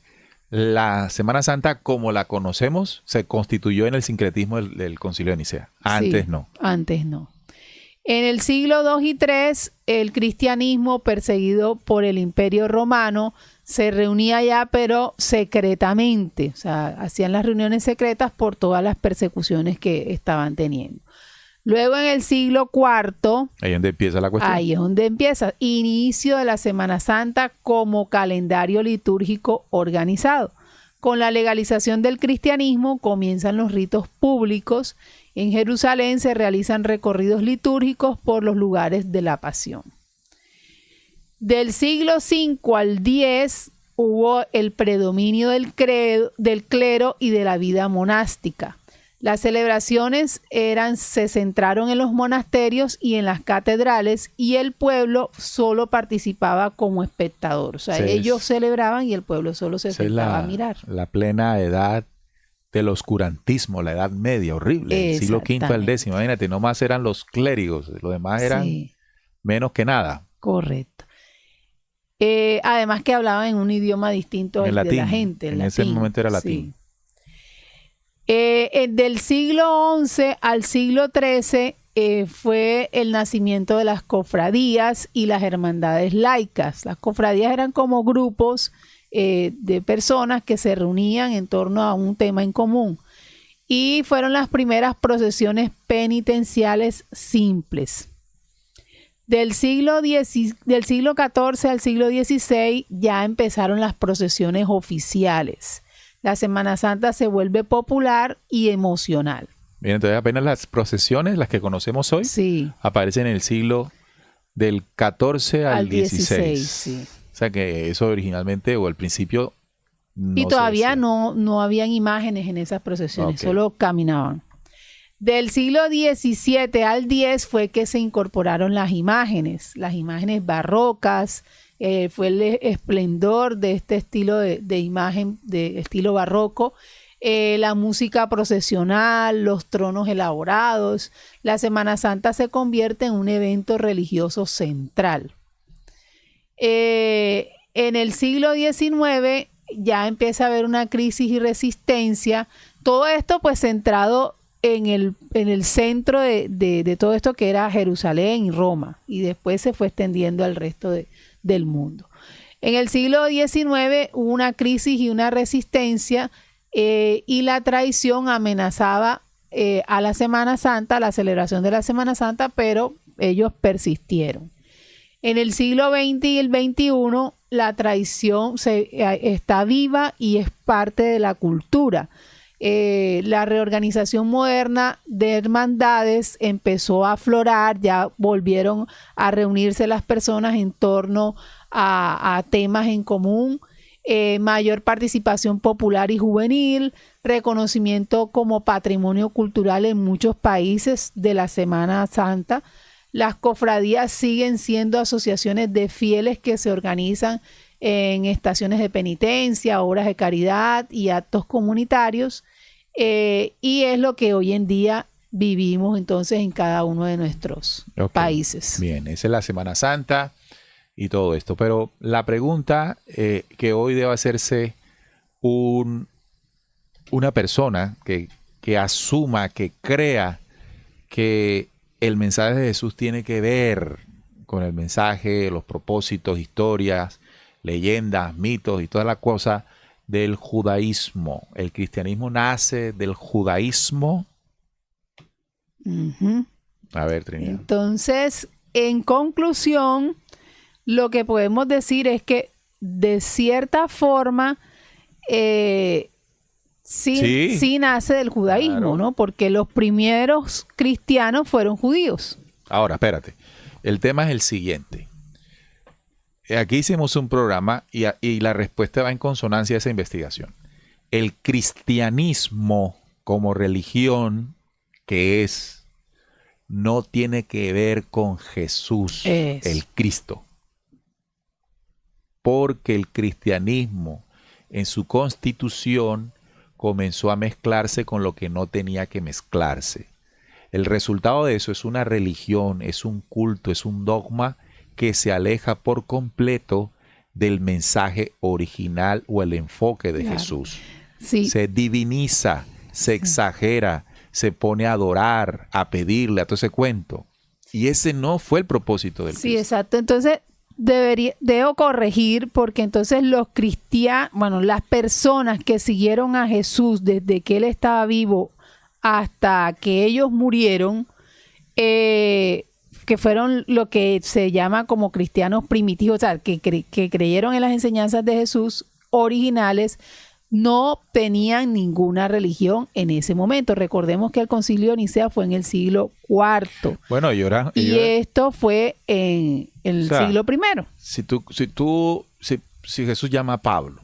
la Semana Santa, como la conocemos, se constituyó en el sincretismo del Concilio de Nicea. Antes Sí, no. Antes no. En el siglo II y III, el cristianismo, perseguido por el Imperio Romano, se reunía ya, pero secretamente. O sea, hacían las reuniones secretas por todas las persecuciones que estaban teniendo. Luego, en el siglo IV, Ahí es donde empieza la cuestión. ahí es donde empieza. Inicio de la Semana Santa como calendario litúrgico organizado. Con la legalización del cristianismo comienzan los ritos públicos. En Jerusalén se realizan recorridos litúrgicos por los lugares de la Pasión. Del siglo V al X hubo el predominio del clero y de la vida monástica. Las celebraciones se centraron en los monasterios y en las catedrales, y el pueblo solo participaba como espectador. O sea, ellos celebraban y el pueblo solo se sentaba a mirar. La plena edad del oscurantismo, la Edad Media, horrible. El siglo V al X, imagínate, nomás eran los clérigos, los demás eran menos que nada. Correcto. Además que hablaban en un idioma distinto al de la gente. En ese momento era latín. Del siglo XI al siglo XIII fue el nacimiento de las cofradías y las hermandades laicas. Las cofradías eran como grupos de personas que se reunían en torno a un tema en común, y fueron las primeras procesiones penitenciales simples. Del siglo XIV al siglo XVI ya empezaron las procesiones oficiales. La Semana Santa se vuelve popular y emocional. Bien, entonces apenas las procesiones, las que conocemos hoy, aparecen en el siglo del XIV al XVI. Sí. O sea que eso originalmente o al principio no y todavía se no habían imágenes en esas procesiones, solo caminaban. Del siglo XVII al X fue que se incorporaron las imágenes barrocas. Fue el esplendor de este estilo de imagen, de estilo barroco. La música procesional, los tronos elaborados. La Semana Santa se convierte en un evento religioso central. En el siglo XIX ya empieza a haber una crisis y resistencia. Todo esto pues centrado en el centro de todo esto, que era Jerusalén y Roma, y después se fue extendiendo al resto del mundo. En el siglo XIX hubo una crisis y una resistencia, y la traición amenazaba a la Semana Santa, la celebración de la Semana Santa, pero ellos persistieron. En el siglo XX y el XXI la traición está viva y es parte de la cultura. La reorganización moderna de hermandades empezó a aflorar, ya volvieron a reunirse las personas en torno a temas en común, mayor participación popular y juvenil, reconocimiento como patrimonio cultural en muchos países de la Semana Santa. Las cofradías siguen siendo asociaciones de fieles que se organizan en estaciones de penitencia, obras de caridad y actos comunitarios, y es lo que hoy en día vivimos entonces en cada uno de nuestros países. Bien, esa es la Semana Santa y todo esto, pero la pregunta que hoy debe hacerse una persona que asuma, que crea que el mensaje de Jesús tiene que ver con el mensaje, los propósitos, historias leyendas, mitos y toda la cosa del judaísmo. El cristianismo nace del judaísmo. Ujú. A ver, Trinidad. Entonces, en conclusión, lo que podemos decir es que de cierta forma sí nace del judaísmo, Claro. ¿no? Porque los primeros cristianos fueron judíos. Ahora, espérate. El tema es el siguiente. Aquí hicimos un programa y la respuesta va en consonancia a esa investigación. El cristianismo como religión que es, no tiene que ver con Jesús, Eso. el Cristo. Porque el cristianismo en su constitución comenzó a mezclarse con lo que no tenía que mezclarse. El resultado de eso es una religión, es un culto, es un dogma que se aleja por completo del mensaje original o el enfoque de Claro. Jesús. Sí, Se diviniza, se exagera, se pone a adorar, a pedirle, a todo ese cuento. Y ese no fue el propósito del sí, Cristo. exacto. Entonces, debo corregir porque entonces los cristianos, bueno, las personas que siguieron a Jesús desde que él estaba vivo hasta que ellos murieron, que fueron lo que se llama como cristianos primitivos, o sea, que creyeron en las enseñanzas de Jesús originales, no tenían ninguna religión en ese momento. Recordemos que el concilio de Nicea fue en el siglo IV Bueno, y esto fue en el O sea, siglo I. si Jesús llama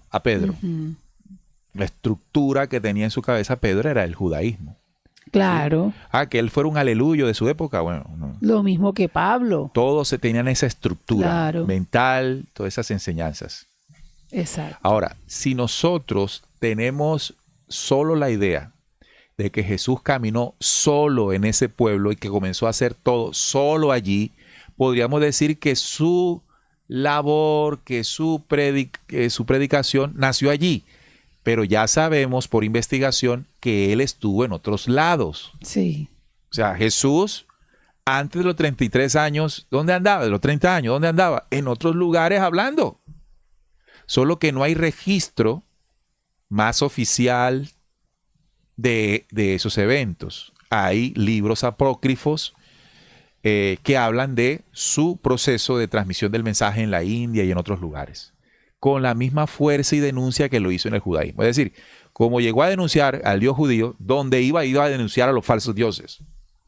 a Pedro, Ujú. la estructura que tenía en su cabeza Pedro era el judaísmo. Claro, Que él fuera un aleluyo de su época, bueno, no. lo mismo que Pablo. Todos se tenían esa estructura Claro. mental, todas esas enseñanzas. Exacto. Ahora, si nosotros tenemos solo la idea de que Jesús caminó solo en ese pueblo y que comenzó a hacer todo solo allí, podríamos decir que su labor, que su predicación nació allí. Pero ya sabemos por investigación que él estuvo en otros lados. Sí. O sea, Jesús, antes de los 33 años, ¿dónde andaba? De los 30 años, ¿dónde andaba? En otros lugares hablando. Solo que no hay registro más oficial de esos eventos. Hay libros apócrifos que hablan de su proceso de transmisión del mensaje en la India y en otros lugares, con la misma fuerza y denuncia que lo hizo en el judaísmo. Es decir, como llegó a denunciar al Dios judío, donde iba a denunciar a los falsos dioses.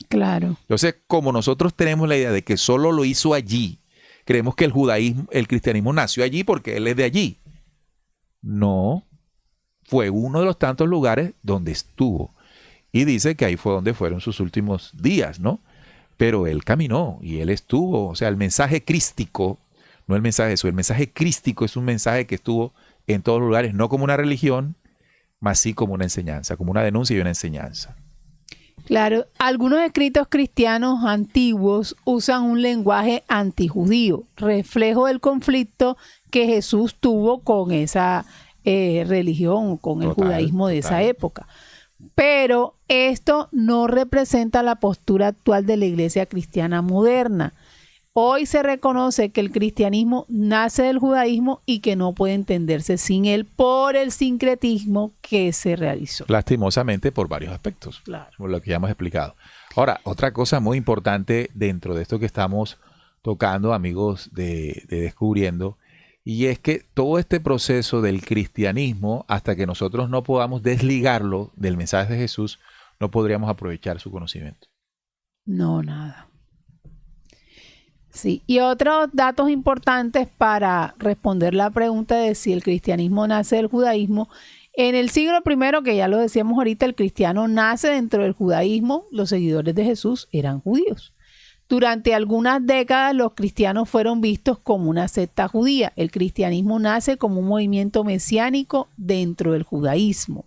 Claro. Entonces, como nosotros tenemos la idea de que solo lo hizo allí, creemos que el cristianismo nació allí porque él es de allí. No, fue uno de los tantos lugares donde estuvo. Y dice que ahí fue donde fueron sus últimos días, ¿no? Pero él caminó y él estuvo. O sea, el mensaje crístico, no el mensaje de eso, el mensaje crístico es un mensaje que estuvo en todos los lugares, no como una religión, más sí como una enseñanza, como una denuncia y una enseñanza. Claro, algunos escritos cristianos antiguos usan un lenguaje antijudío, reflejo del conflicto que Jesús tuvo con esa religión, con el judaísmo de esa época. Pero esto no representa la postura actual de la iglesia cristiana moderna. Hoy se reconoce que el cristianismo nace del judaísmo y que no puede entenderse sin él por el sincretismo que se realizó. Lastimosamente por varios aspectos, Claro. por lo que ya hemos explicado. Ahora, otra cosa muy importante dentro de esto que estamos tocando, amigos de Descubriendo, y es que todo este proceso del cristianismo, hasta que nosotros no podamos desligarlo del mensaje de Jesús, no podríamos aprovechar su conocimiento. No, nada. Sí, y otros datos importantes para responder la pregunta de si el cristianismo nace del judaísmo. En el siglo I, que ya lo decíamos ahorita, el cristiano nace dentro del judaísmo, los seguidores de Jesús eran judíos. Durante algunas décadas los cristianos fueron vistos como una secta judía. El cristianismo nace como un movimiento mesiánico dentro del judaísmo.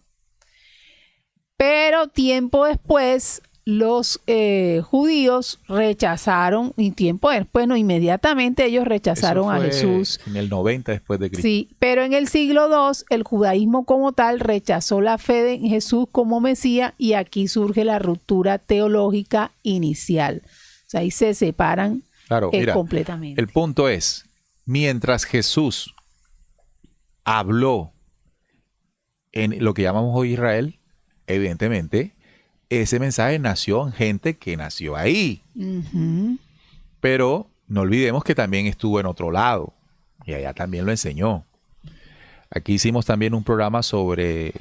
Pero tiempo después los judíos rechazaron, y tiempo después, no inmediatamente, ellos rechazaron a Jesús. En el 90 después de Cristo. Sí, pero en el siglo II el judaísmo como tal rechazó la fe en Jesús como Mesías y aquí surge la ruptura teológica inicial. O sea, ahí se separan Claro, mira, completamente. el punto es, mientras Jesús habló en lo que llamamos hoy Israel, evidentemente, ese mensaje nació en gente que nació ahí. Ujú. Pero no olvidemos que también estuvo en otro lado y allá también lo enseñó. Aquí hicimos también un programa sobre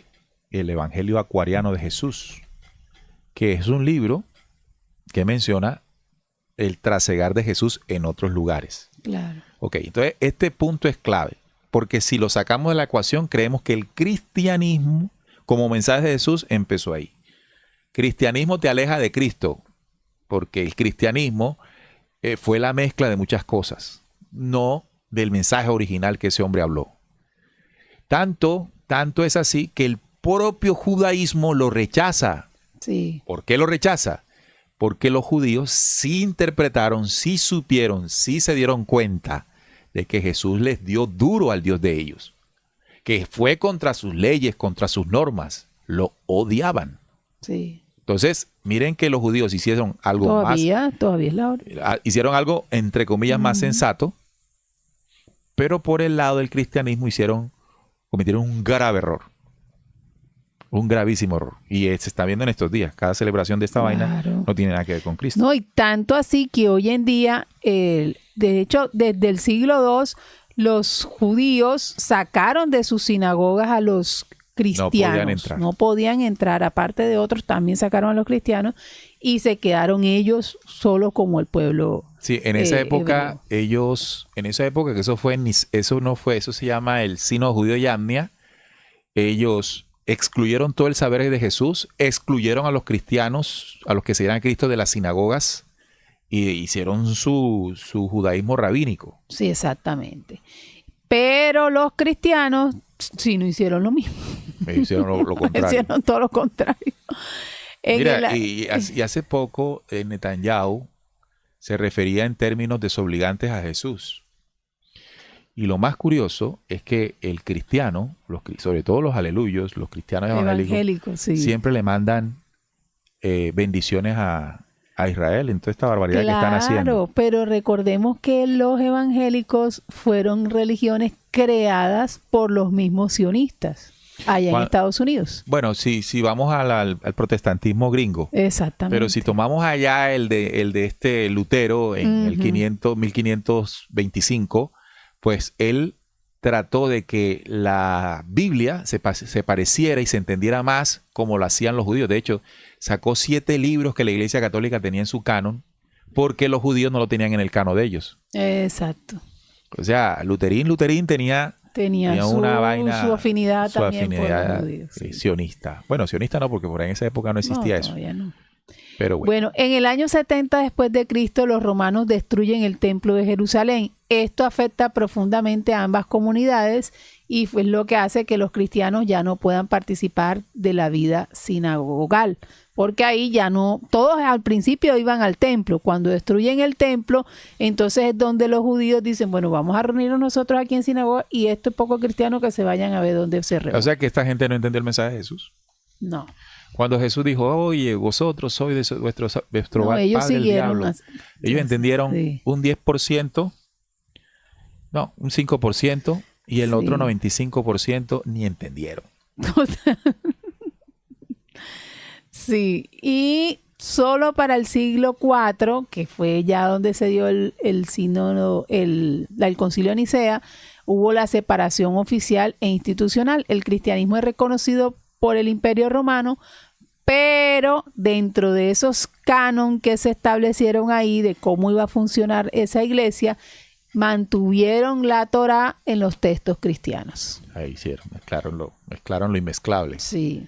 el Evangelio Acuariano de Jesús, que es un libro que menciona el trasegar de Jesús en otros lugares. Claro. Ok, entonces este punto es clave, porque si lo sacamos de la ecuación, creemos que el cristianismo como mensaje de Jesús empezó ahí. Cristianismo te aleja de Cristo, porque el cristianismo fue la mezcla de muchas cosas, no del mensaje original que ese hombre habló. Tanto es así que el propio judaísmo lo rechaza. Sí. ¿Por qué lo rechaza? Porque los judíos sí interpretaron, sí supieron, sí se dieron cuenta de que Jesús les dio duro al Dios de ellos, que fue contra sus leyes, contra sus normas, lo odiaban. Sí. Entonces, miren que los judíos hicieron algo Todavía es la hora. hicieron algo, entre comillas, más sensato, pero por el lado del cristianismo cometieron un grave error. Un gravísimo error. Y se está viendo en estos días. Cada celebración de esta vaina no tiene nada que ver con Cristo. No, y tanto así que hoy en día, de hecho, desde el siglo II, los judíos sacaron de sus sinagogas a los cristianos. No podían entrar. Aparte de otros, también sacaron a los cristianos y se quedaron ellos solos como el pueblo. Sí, en esa época, hebreo. que eso se llama el Sínodo Judío de Yamnia, ellos excluyeron todo el saber de Jesús, excluyeron a los cristianos, a los que seguían a Cristo de las sinagogas y hicieron su judaísmo rabínico. Sí, exactamente. Pero los cristianos sí no hicieron lo mismo. Hicieron lo contrario. Hicieron todo lo contrario. Mira, y hace poco Netanyahu se refería en términos desobligantes a Jesús. Y lo más curioso es que el cristiano, sobre todo los aleluyos, los cristianos evangélicos sí, siempre le mandan bendiciones a Israel en toda esta barbaridad que están haciendo. Claro, pero recordemos que los evangélicos fueron religiones creadas por los mismos sionistas allá en Estados Unidos. Bueno, si vamos al protestantismo gringo. Exactamente. Pero si tomamos allá el de este Lutero en el 1525, pues él trató de que la Biblia se pareciera y se entendiera más como lo hacían los judíos. De hecho, sacó 7 libros que la Iglesia Católica tenía en su canon porque los judíos no lo tenían en el canon de ellos. Exacto. O sea, Luterín tenía una vaina, su afinidad también por los judíos, sí. Sionista. Bueno, sionista no, porque por ahí en esa época no existía eso. No. Pero bueno, en el año 70 después de Cristo, los romanos destruyen el templo de Jerusalén. Esto afecta profundamente a ambas comunidades y es lo que hace que los cristianos ya no puedan participar de la vida sinagogal. Porque ahí ya no, todos al principio iban al templo. Cuando destruyen el templo, entonces es donde los judíos dicen, bueno, vamos a reunirnos nosotros aquí en sinagoga y estos pocos cristianos que se vayan a ver dónde se reúnen. O sea que esta gente no entendió el mensaje de Jesús. No. Cuando Jesús dijo, oye, vosotros sois de vuestro padre el diablo. Ellos entendieron un 10%, no, un 5%, y el otro 95% ni entendieron. Sí, y solo para el siglo IV, que fue ya donde se dio el sínodo, el concilio de Nicea, hubo la separación oficial e institucional. El cristianismo es reconocido por el Imperio Romano, pero dentro de esos cánon que se establecieron ahí de cómo iba a funcionar esa iglesia, mantuvieron la Torá en los textos cristianos. Ahí hicieron, mezclaron lo inmezclable. Sí.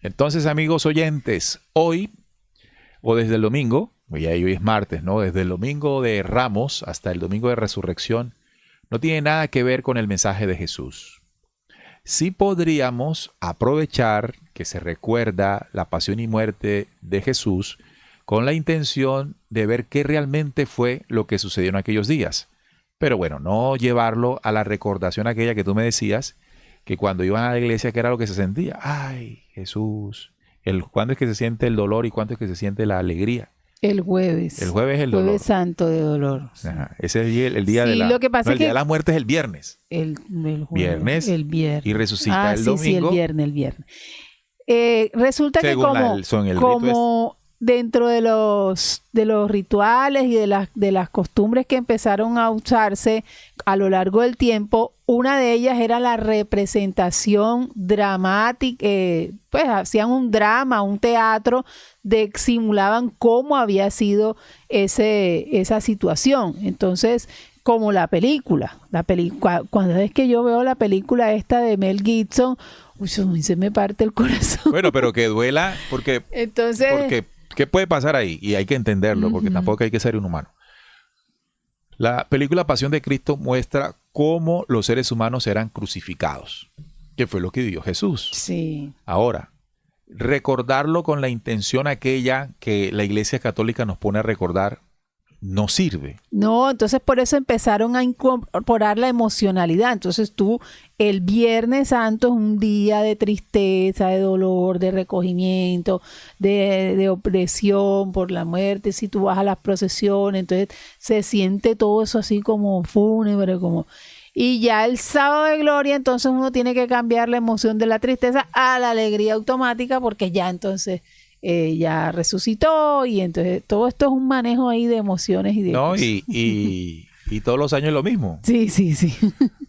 Entonces, amigos oyentes, hoy, o desde el domingo, hoy es martes, ¿no? Desde el domingo de Ramos hasta el domingo de Resurrección, no tiene nada que ver con el mensaje de Jesús. Sí podríamos aprovechar que se recuerda la pasión y muerte de Jesús con la intención de ver qué realmente fue lo que sucedió en aquellos días. Pero bueno, no llevarlo a la recordación aquella que tú me decías, que cuando iban a la iglesia, ¿qué era lo que se sentía? ¡Ay, Jesús! ¿Cuándo es que se siente el dolor y cuándo es que se siente la alegría? El jueves. El jueves es el dolor. Jueves Santo de dolor. Ajá, ese es el día Sí, de la... lo que pasa no, es el día que- de la muerte es el viernes. El jueves, Viernes. El viernes. Y resucita el domingo. Sí, el viernes. Resulta Según que como, el rito como dentro de los rituales y de las costumbres que empezaron a usarse a lo largo del tiempo, una de ellas era la representación dramática, pues hacían un drama, un teatro, simulaban cómo había sido esa situación. Entonces, como la película, cuando es que yo veo la película esta de Mel Gibson, uy, se me parte el corazón. Bueno, pero que duela porque Entonces, ¿qué puede pasar ahí? Y hay que entenderlo, porque tampoco hay que ser un humano. La película Pasión de Cristo muestra cómo los seres humanos eran crucificados, que fue lo que vivió Jesús. sí. Ahora, recordarlo con la intención aquella que la Iglesia Católica nos pone a recordar no sirve. No, entonces por eso empezaron a incorporar la emocionalidad. Entonces tú, el Viernes Santo es un día de tristeza, de dolor, de recogimiento, de opresión por la muerte. Si tú vas a las procesiones, entonces se siente todo eso así como fúnebre, como... Y ya el sábado de gloria, entonces uno tiene que cambiar la emoción de la tristeza a la alegría automática, porque ya entonces ya resucitó, y entonces todo esto es un manejo ahí de emociones y de ¿No? cosas. Y todos los años lo mismo. Sí.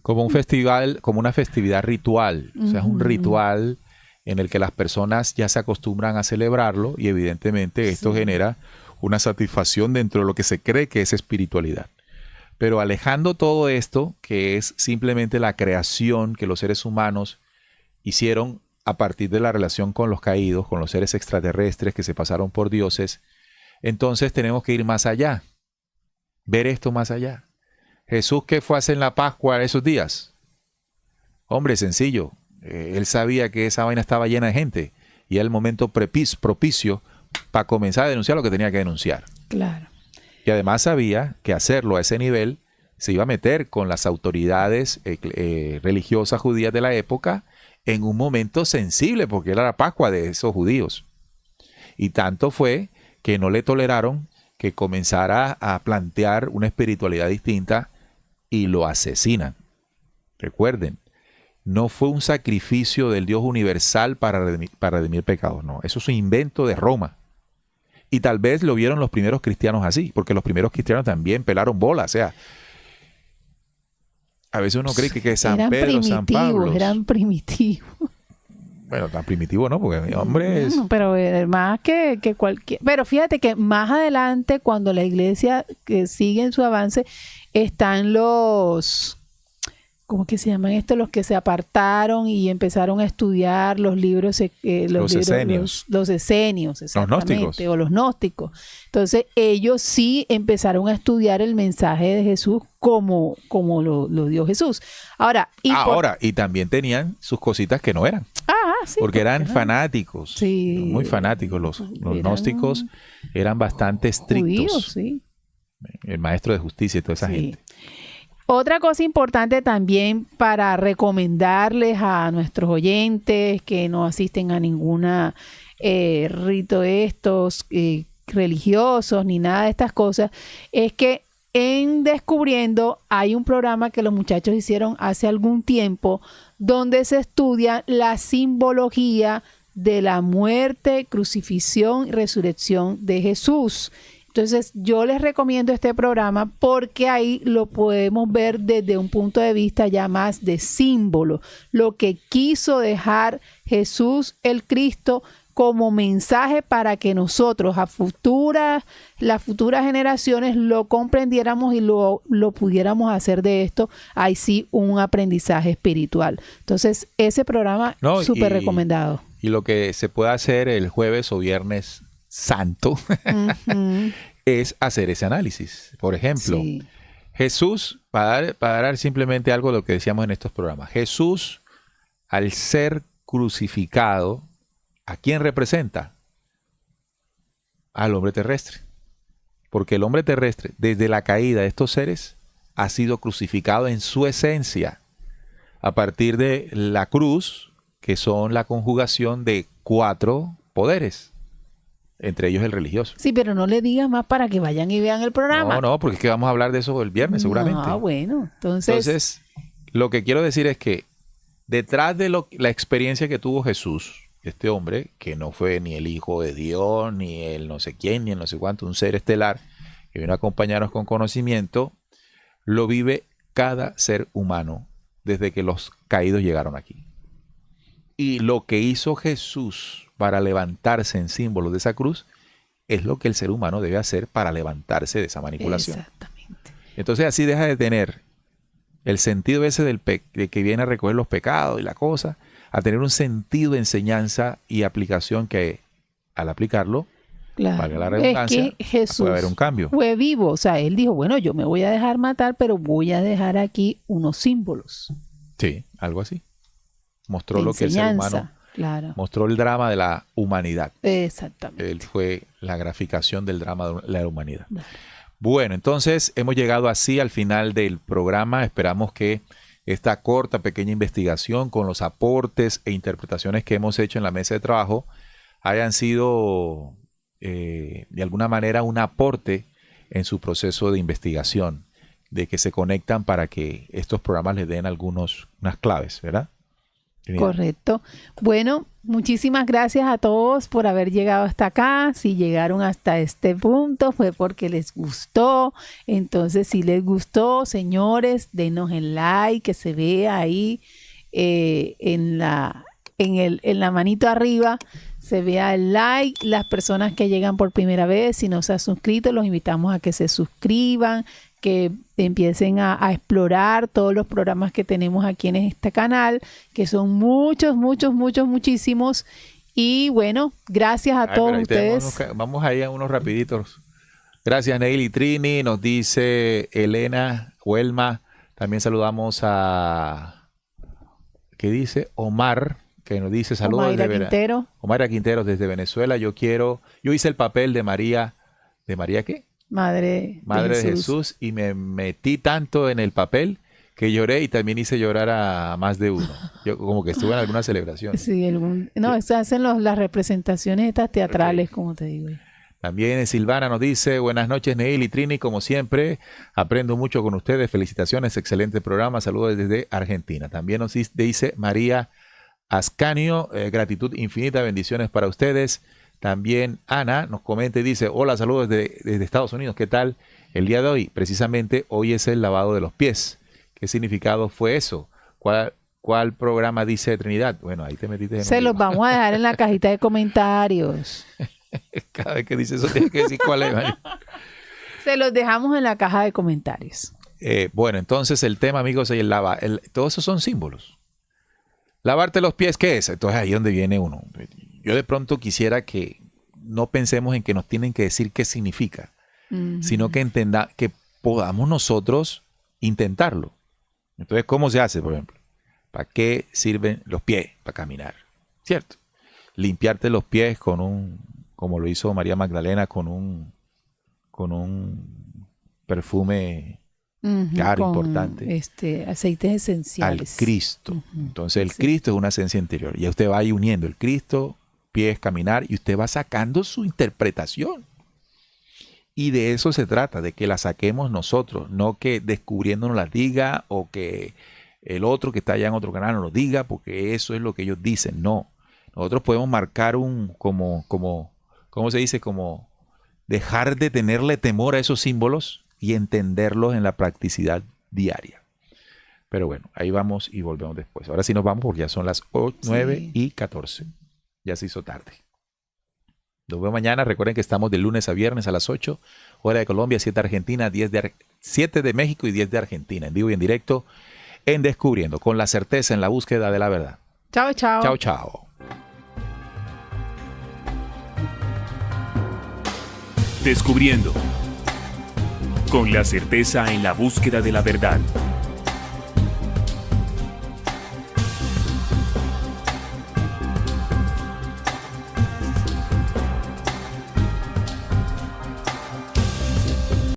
Como un festival, como una festividad ritual. O sea, es un ritual en el que las personas ya se acostumbran a celebrarlo, y evidentemente esto genera una satisfacción dentro de lo que se cree que es espiritualidad. Pero alejando todo esto, que es simplemente la creación que los seres humanos hicieron a partir de la relación con los caídos, con los seres extraterrestres que se pasaron por dioses, entonces tenemos que ir más allá, ver esto más allá. Jesús, ¿qué fue a hacer en la Pascua esos días? Hombre, sencillo. Él sabía que esa vaina estaba llena de gente, y era el momento propicio para comenzar a denunciar lo que tenía que denunciar. Claro. Y además sabía que hacerlo a ese nivel se iba a meter con las autoridades religiosas judías de la época en un momento sensible, porque era la Pascua de esos judíos. Y tanto fue que no le toleraron que comenzara a plantear una espiritualidad distinta, y lo asesinan. Recuerden, no fue un sacrificio del Dios universal para redimir pecados, no. Eso es un invento de Roma. Y tal vez lo vieron los primeros cristianos así, porque los primeros cristianos también pelaron bola. O sea, a veces uno cree que San Pedro, San Pablo... Eran primitivos. Bueno, tan primitivo no, porque mi hombre es... Pero más que cualquier... Pero fíjate que más adelante, cuando la iglesia que sigue en su avance, están los... ¿Cómo que se llaman estos? Los que se apartaron y empezaron a estudiar los libros, los esenios, exactamente, gnósticos. O los gnósticos. Entonces ellos sí empezaron a estudiar el mensaje de Jesús como lo dio Jesús. Y también tenían sus cositas que no eran. Sí, porque eran fanáticos, sí, muy fanáticos. Los gnósticos eran bastante estrictos. Judíos, sí. El maestro de justicia y toda esa gente. Otra cosa importante también para recomendarles a nuestros oyentes que no asisten a ninguna rito de estos religiosos ni nada de estas cosas, es que en Descubriendo hay un programa que los muchachos hicieron hace algún tiempo donde se estudia la simbología de la muerte, crucifixión y resurrección de Jesús. Entonces yo les recomiendo este programa porque ahí lo podemos ver desde un punto de vista ya más de símbolo, lo que quiso dejar Jesús el Cristo como mensaje para que nosotros las futuras generaciones lo comprendiéramos y lo pudiéramos hacer de esto, ahí sí un aprendizaje espiritual. Entonces ese programa súper recomendado. Y lo que se puede hacer el jueves o viernes santo es hacer ese análisis. Por ejemplo, Jesús, para dar simplemente algo de lo que decíamos en estos programas, Jesús, al ser crucificado, ¿a quién representa? Al hombre terrestre. Porque el hombre terrestre, desde la caída de estos seres, ha sido crucificado en su esencia, a partir de la cruz, que son la conjugación de 4 poderes. entre ellos el religioso. Sí, pero no le digas más para que vayan y vean el programa. No, porque es que vamos a hablar de eso el viernes seguramente. Ah, bueno, entonces lo que quiero decir es que detrás de la experiencia que tuvo Jesús, este hombre, que no fue ni el Hijo de Dios, ni el no sé quién, ni el no sé cuánto, un ser estelar, que vino a acompañarnos con conocimiento, lo vive cada ser humano desde que los caídos llegaron aquí. Y lo que hizo Jesús para levantarse en símbolo de esa cruz es lo que el ser humano debe hacer para levantarse de esa manipulación. Exactamente. Entonces así deja de tener el sentido ese de que viene a recoger los pecados y la cosa, a tener un sentido de enseñanza y aplicación que al aplicarlo, valga la redundancia, es que Jesús puede haber un cambio. fue vivo, o sea, él dijo, bueno, yo me voy a dejar matar, pero voy a dejar aquí unos símbolos. Sí, algo así. Mostró de lo que el ser enseñanza, humano, claro. mostró el drama de la humanidad. Exactamente. Él fue la graficación del drama de la humanidad. Claro. Bueno, entonces hemos llegado así al final del programa. Esperamos que esta corta, pequeña investigación con los aportes e interpretaciones que hemos hecho en la mesa de trabajo hayan sido de alguna manera un aporte en su proceso de investigación, de que se conectan para que estos programas les den unas claves, ¿verdad? Correcto. Bueno, muchísimas gracias a todos por haber llegado hasta acá. Si llegaron hasta este punto fue porque les gustó. Entonces, si les gustó, señores, denos el like, que se vea ahí en la manito arriba. Se vea el like. Las personas que llegan por primera vez, si no se han suscrito, los invitamos a que se suscriban, que empiecen a explorar todos los programas que tenemos aquí en este canal, que son muchísimos. Y bueno, gracias a todos ustedes. Vamos ahí a unos rapiditos. Gracias, Neil y Trini. Nos dice Elena, Huelma. También saludamos a, ¿qué dice? Omar, que nos dice saludos desde Quintero. Omaira Quintero desde Venezuela. Yo hice el papel de María. ¿De María qué? Madre de Jesús, y me metí tanto en el papel que lloré y también hice llorar a más de uno. Yo como que estuve en alguna celebración. Sí, se hacen las representaciones estas teatrales, como te digo. También Silvana nos dice, buenas noches Neil y Trini, como siempre, aprendo mucho con ustedes, felicitaciones, excelente programa, saludos desde Argentina. También nos dice María Ascanio, gratitud infinita, bendiciones para ustedes. También Ana nos comenta y dice, hola, saludos desde Estados Unidos, ¿qué tal el día de hoy? Precisamente hoy es el lavado de los pies. ¿Qué significado fue eso? ¿Cuál programa dice Trinidad? Bueno, ahí te metiste. Se los vamos a dejar en la cajita de comentarios. Cada vez que dice eso tienes que decir cuál es. Se los dejamos en la caja de comentarios. Bueno, entonces el tema, amigos, es todos esos son símbolos. Lavarte los pies, ¿qué es? Entonces ahí es donde viene uno. Yo de pronto quisiera que no pensemos en que nos tienen que decir qué significa, sino que que podamos nosotros intentarlo. Entonces, ¿cómo se hace, por ejemplo? ¿Para qué sirven los pies? Para caminar, ¿cierto? Limpiarte los pies como lo hizo María Magdalena, con un perfume caro, importante. Aceites esenciales. Al Cristo. Entonces, el Cristo es una esencia interior. Y usted va ahí uniendo el Cristo, pies, caminar, y usted va sacando su interpretación. Y de eso se trata, de que la saquemos nosotros, no que descubriéndonos la diga o que el otro que está allá en otro canal nos lo diga, porque eso es lo que ellos dicen. No. Nosotros podemos marcar ¿cómo se dice? Como dejar de tenerle temor a esos símbolos y entenderlos en la practicidad diaria. Pero bueno, ahí vamos y volvemos después. Ahora sí nos vamos porque ya son las 9:14. Ya se hizo tarde. Nos vemos mañana. Recuerden que estamos de lunes a viernes a las 8, hora de Colombia, 7 de Argentina, 7 de México y 10 de Argentina. En vivo y en directo en Descubriendo, con la certeza en la búsqueda de la verdad. Chao, chao. Chao, chao. Descubriendo, con la certeza en la búsqueda de la verdad.